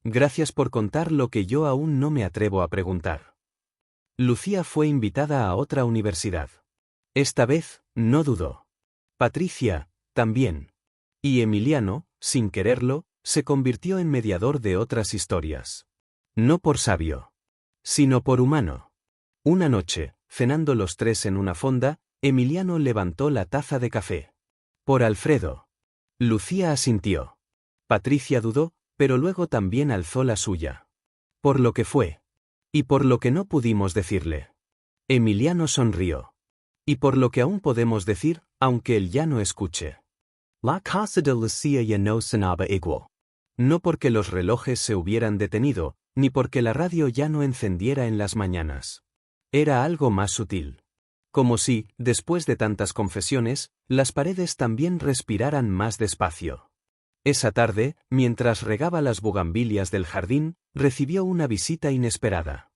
Gracias por contar lo que yo aún no me atrevo a preguntar. Lucía fue invitada a otra universidad. Esta vez, no dudó. Patricia, también. Y Emiliano, sin quererlo, se convirtió en mediador de otras historias. No por sabio, sino por humano. Una noche, cenando los tres en una fonda, Emiliano levantó la taza de café. Por Alfredo. Lucía asintió. Patricia dudó, pero luego también alzó la suya. Por lo que fue. Y por lo que no pudimos decirle. Emiliano sonrió. Y por lo que aún podemos decir, aunque él ya no escuche. La casa de Lucía ya no sonaba igual. No porque los relojes se hubieran detenido, ni porque la radio ya no encendiera en las mañanas. Era algo más sutil. Como si, después de tantas confesiones, las paredes también respiraran más despacio. Esa tarde, mientras regaba las bugambilias del jardín, recibió una visita inesperada.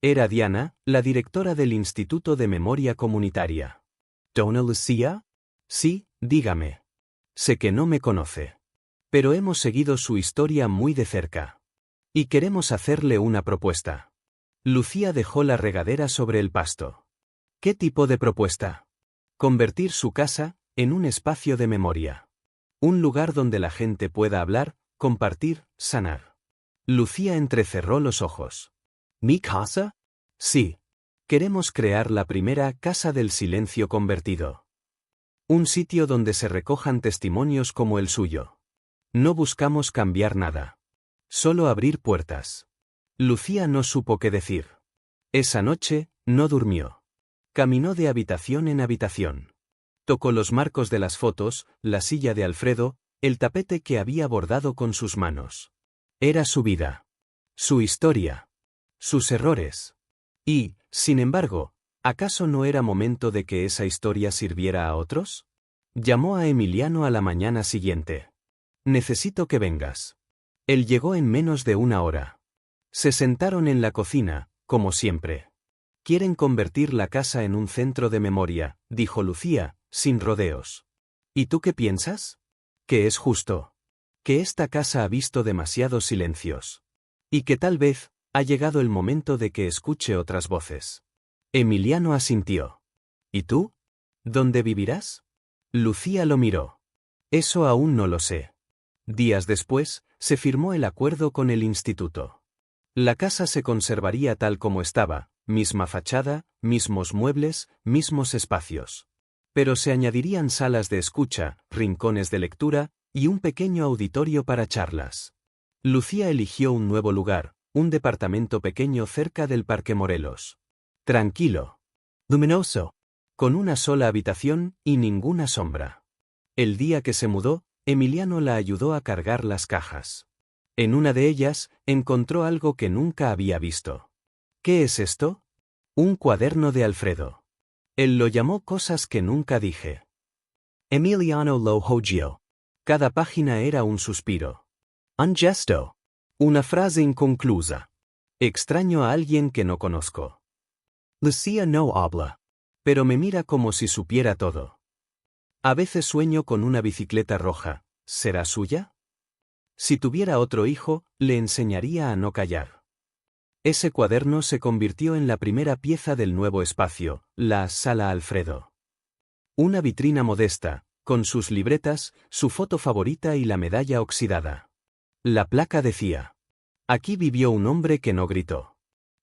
Era Diana, la directora del Instituto de Memoria Comunitaria. ¿Dona Lucía? Sí, dígame. Sé que no me conoce. Pero hemos seguido su historia muy de cerca. Y queremos hacerle una propuesta. Lucía dejó la regadera sobre el pasto. ¿Qué tipo de propuesta? Convertir su casa en un espacio de memoria. Un lugar donde la gente pueda hablar, compartir, sanar. Lucía entrecerró los ojos. ¿Mi casa? Sí. Queremos crear la primera casa del silencio convertido. Un sitio donde se recojan testimonios como el suyo. No buscamos cambiar nada. Solo abrir puertas. Lucía no supo qué decir. Esa noche, no durmió. Caminó de habitación en habitación. Tocó los marcos de las fotos, la silla de Alfredo, el tapete que había bordado con sus manos. Era su vida. Su historia. Sus errores. Y, sin embargo, ¿acaso no era momento de que esa historia sirviera a otros? Llamó a Emiliano a la mañana siguiente. Necesito que vengas. Él llegó en menos de una hora. Se sentaron en la cocina, como siempre. Quieren convertir la casa en un centro de memoria, dijo Lucía, sin rodeos. ¿Y tú qué piensas? Que es justo. que esta casa ha visto demasiados silencios. Y que tal vez ha llegado el momento de que escuche otras voces. Emiliano asintió. ¿Y tú? ¿Dónde vivirás? Lucía lo miró. Eso aún no lo sé. Días después, se firmó el acuerdo con el instituto. La casa se conservaría tal como estaba, misma fachada, mismos muebles, mismos espacios. Pero se añadirían salas de escucha, rincones de lectura y un pequeño auditorio para charlas. Lucía eligió un nuevo lugar, un departamento pequeño cerca del Parque Morelos. Tranquilo. Luminoso. Con una sola habitación y ninguna sombra. El día que se mudó, Emiliano la ayudó a cargar las cajas. En una de ellas, encontró algo que nunca había visto. ¿Qué es esto? Un cuaderno de Alfredo. Él lo llamó Cosas que nunca dije. Emiliano lo hojeó. Cada página era un suspiro. Un gesto. Una frase inconclusa. Extraño a alguien que no conozco. Lucía no habla. Pero me mira como si supiera todo. A veces sueño con una bicicleta roja. ¿Será suya? Si tuviera otro hijo, le enseñaría a no callar. Ese cuaderno se convirtió en la primera pieza del nuevo espacio, la Sala Alfredo. Una vitrina modesta, con sus libretas, su foto favorita y la medalla oxidada. La placa decía: aquí vivió un hombre que no gritó,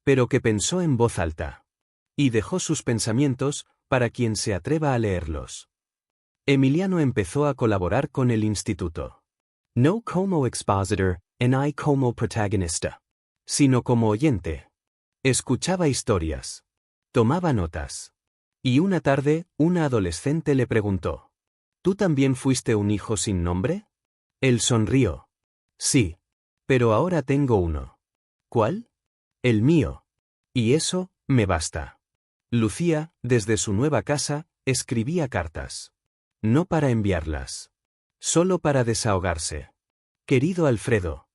pero que pensó en voz alta. Y dejó sus pensamientos, para quien se atreva a leerlos. Emiliano empezó a colaborar con el instituto. No como expositor, ni como protagonista, sino como oyente. Escuchaba historias. Tomaba notas. Y una tarde, una adolescente le preguntó: ¿tú también fuiste un hijo sin nombre? Él sonrió. Sí. Pero ahora tengo uno. ¿Cuál? El mío. Y eso, me basta. Lucía, desde su nueva casa, escribía cartas. No para enviarlas. Solo para desahogarse. Querido Alfredo.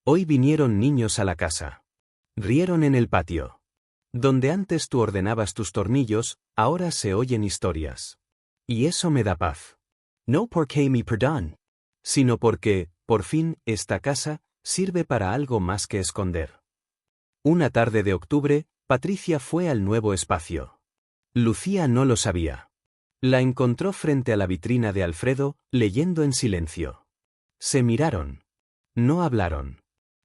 Hoy vinieron niños a la casa. Rieron en el patio. Donde antes tú ordenabas tus tornillos, ahora se oyen historias. Y eso me da paz. No porque me perdón, sino porque, por fin, esta casa sirve para algo más que esconder. Una tarde de octubre, Patricia fue al nuevo espacio. Lucía no lo sabía. La encontró frente a la vitrina de Alfredo, leyendo en silencio. Se miraron. No hablaron.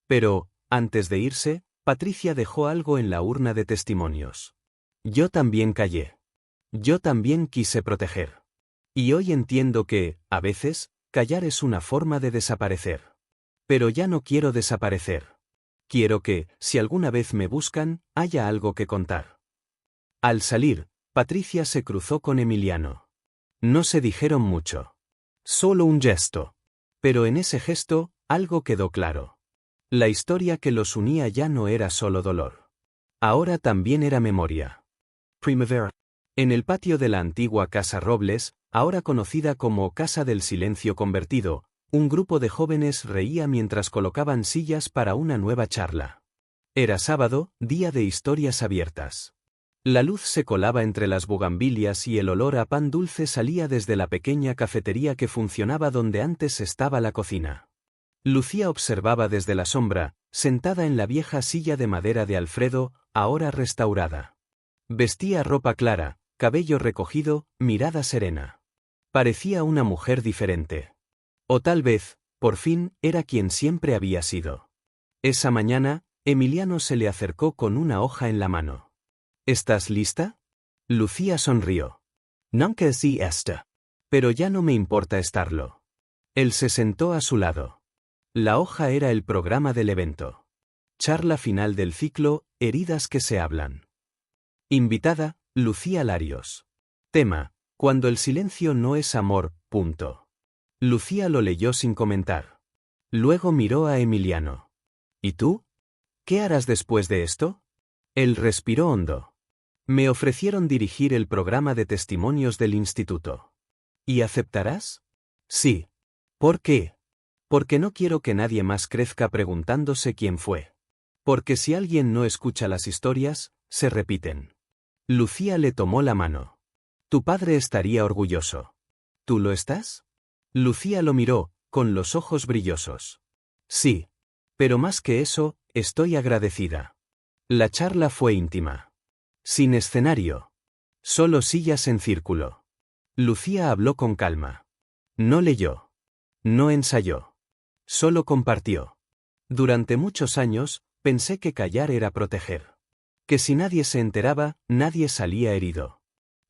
Pero, antes de irse, Patricia dejó algo en la urna de testimonios. Yo también callé. Yo también quise proteger. Y hoy entiendo que, a veces, callar es una forma de desaparecer. Pero ya no quiero desaparecer. Quiero que, si alguna vez me buscan, haya algo que contar. Al salir, Patricia se cruzó con Emiliano. No se dijeron mucho. Solo un gesto. Pero en ese gesto, algo quedó claro. La historia que los unía ya no era solo dolor. Ahora también era memoria. Primavera. En el patio de la antigua Casa Robles, ahora conocida como Casa del Silencio Convertido, un grupo de jóvenes reía mientras colocaban sillas para una nueva charla. Era sábado, día de historias abiertas. La luz se colaba entre las bugambilias y el olor a pan dulce salía desde la pequeña cafetería que funcionaba donde antes estaba la cocina. Lucía observaba desde la sombra, sentada en la vieja silla de madera de Alfredo, ahora restaurada. Vestía ropa clara, cabello recogido, mirada serena. Parecía una mujer diferente. O tal vez, por fin, era quien siempre había sido. Esa mañana, Emiliano se le acercó con una hoja en la mano. ¿Estás lista? Lucía sonrió. Nunca sí esta. Pero ya no me importa estarlo. Él se sentó a su lado. La hoja era el programa del evento. Charla final del ciclo, Heridas que se hablan. Invitada, Lucía Larios. Tema, Cuando el silencio no es amor, punto. Lucía lo leyó sin comentar. Luego miró a Emiliano. ¿Y tú? ¿Qué harás después de esto? Él respiró hondo. Me ofrecieron dirigir el programa de testimonios del instituto. ¿Y aceptarás? Sí. ¿Por qué? Porque no quiero que nadie más crezca preguntándose quién fue. Porque si alguien no escucha las historias, se repiten. Lucía le tomó la mano. Tu padre estaría orgulloso. ¿Tú lo estás? Lucía lo miró, con los ojos brillosos. Sí. Pero más que eso, estoy agradecida. La charla fue íntima. Sin escenario. Solo sillas en círculo. Lucía habló con calma. No leyó. No ensayó. Solo compartió. Durante muchos años, pensé que callar era proteger. Que si nadie se enteraba, nadie salía herido.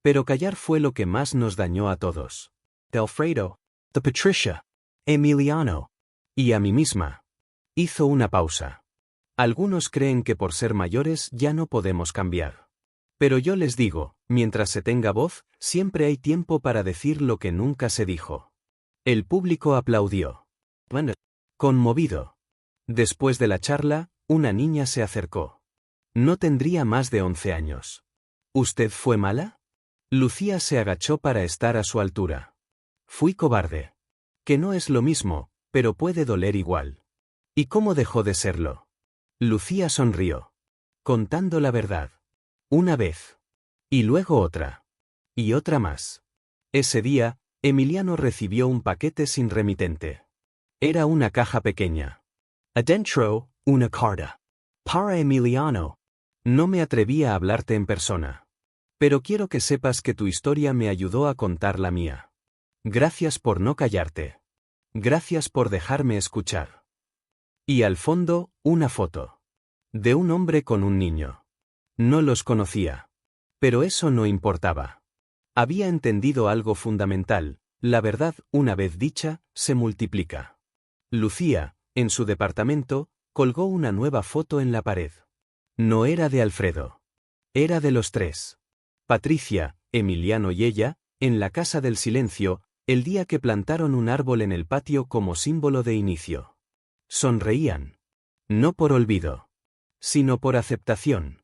Pero callar fue lo que más nos dañó a todos. De Alfredo, de Patricia, Emiliano. Y a mí misma. Hizo una pausa. Algunos creen que por ser mayores ya no podemos cambiar. Pero yo les digo, mientras se tenga voz, siempre hay tiempo para decir lo que nunca se dijo. El público aplaudió. Conmovido. Después de la charla, una niña se acercó. No tendría más de 11 años. ¿Usted fue mala? Lucía se agachó para estar a su altura. Fui cobarde. Que no es lo mismo, pero puede doler igual. ¿Y cómo dejó de serlo? Lucía sonrió. Contando la verdad. Una vez. Y luego otra. Y otra más. Ese día, Emiliano recibió un paquete sin remitente. Era una caja pequeña. Adentro, una carta. Para Emiliano. No me atreví a hablarte en persona. Pero quiero que sepas que tu historia me ayudó a contar la mía. Gracias por no callarte. Gracias por dejarme escuchar. Y al fondo, una foto. De un hombre con un niño. No los conocía. Pero eso no importaba. Había entendido algo fundamental: la verdad, una vez dicha, se multiplica. Lucía, en su departamento, colgó una nueva foto en la pared. No era de Alfredo. Era de los tres. Patricia, Emiliano y ella, en la Casa del Silencio, el día que plantaron un árbol en el patio como símbolo de inicio. Sonreían. No por olvido. Sino por aceptación.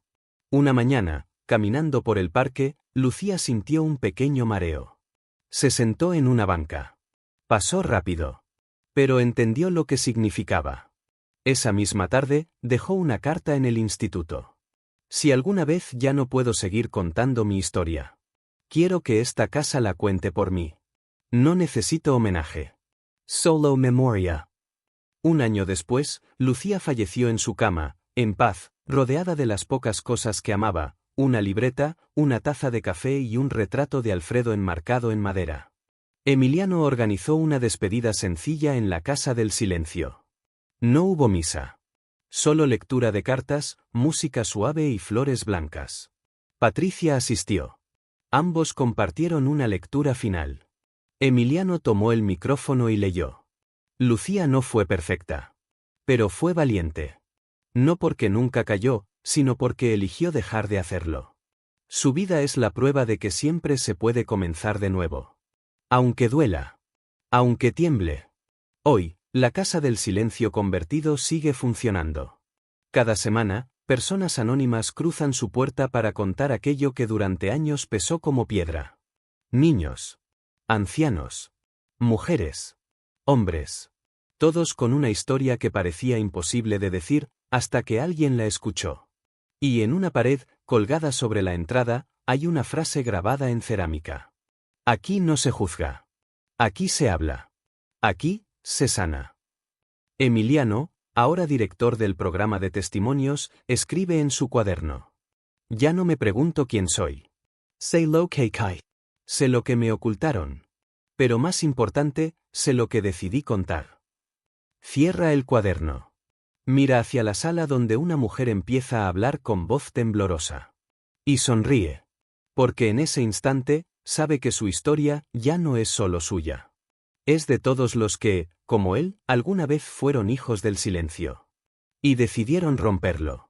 Una mañana, caminando por el parque, Lucía sintió un pequeño mareo. Se sentó en una banca. Pasó rápido. Pero entendió lo que significaba. Esa misma tarde, dejó una carta en el instituto. Si alguna vez ya no puedo seguir contando mi historia. Quiero que esta casa la cuente por mí. No necesito homenaje. Solo memoria. Un año después, Lucía falleció en su cama, en paz, rodeada de las pocas cosas que amaba: una libreta, una taza de café y un retrato de Alfredo enmarcado en madera. Emiliano organizó una despedida sencilla en la Casa del Silencio. No hubo misa. Solo lectura de cartas, música suave y flores blancas. Patricia asistió. Ambos compartieron una lectura final. Emiliano tomó el micrófono y leyó. Lucía no fue perfecta. Pero fue valiente. No porque nunca cayó, sino porque eligió dejar de hacerlo. Su vida es la prueba de que siempre se puede comenzar de nuevo. Aunque duela. Aunque tiemble. Hoy, la Casa del Silencio Convertido sigue funcionando. Cada semana, personas anónimas cruzan su puerta para contar aquello que durante años pesó como piedra. Niños. Ancianos. Mujeres. Hombres. Todos con una historia que parecía imposible de decir, hasta que alguien la escuchó. Y en una pared, colgada sobre la entrada, hay una frase grabada en cerámica. Aquí no se juzga. Aquí se habla. Aquí, se sana. Emiliano, ahora director del programa de testimonios, escribe en su cuaderno. Ya no me pregunto quién soy. Sé lo que hay. Sé lo que me ocultaron. Pero más importante, sé lo que decidí contar. Cierra el cuaderno. Mira hacia la sala donde una mujer empieza a hablar con voz temblorosa. Y sonríe. Porque en ese instante, sabe que su historia ya no es solo suya. Es de todos los que, como él, alguna vez fueron hijos del silencio. Y decidieron romperlo.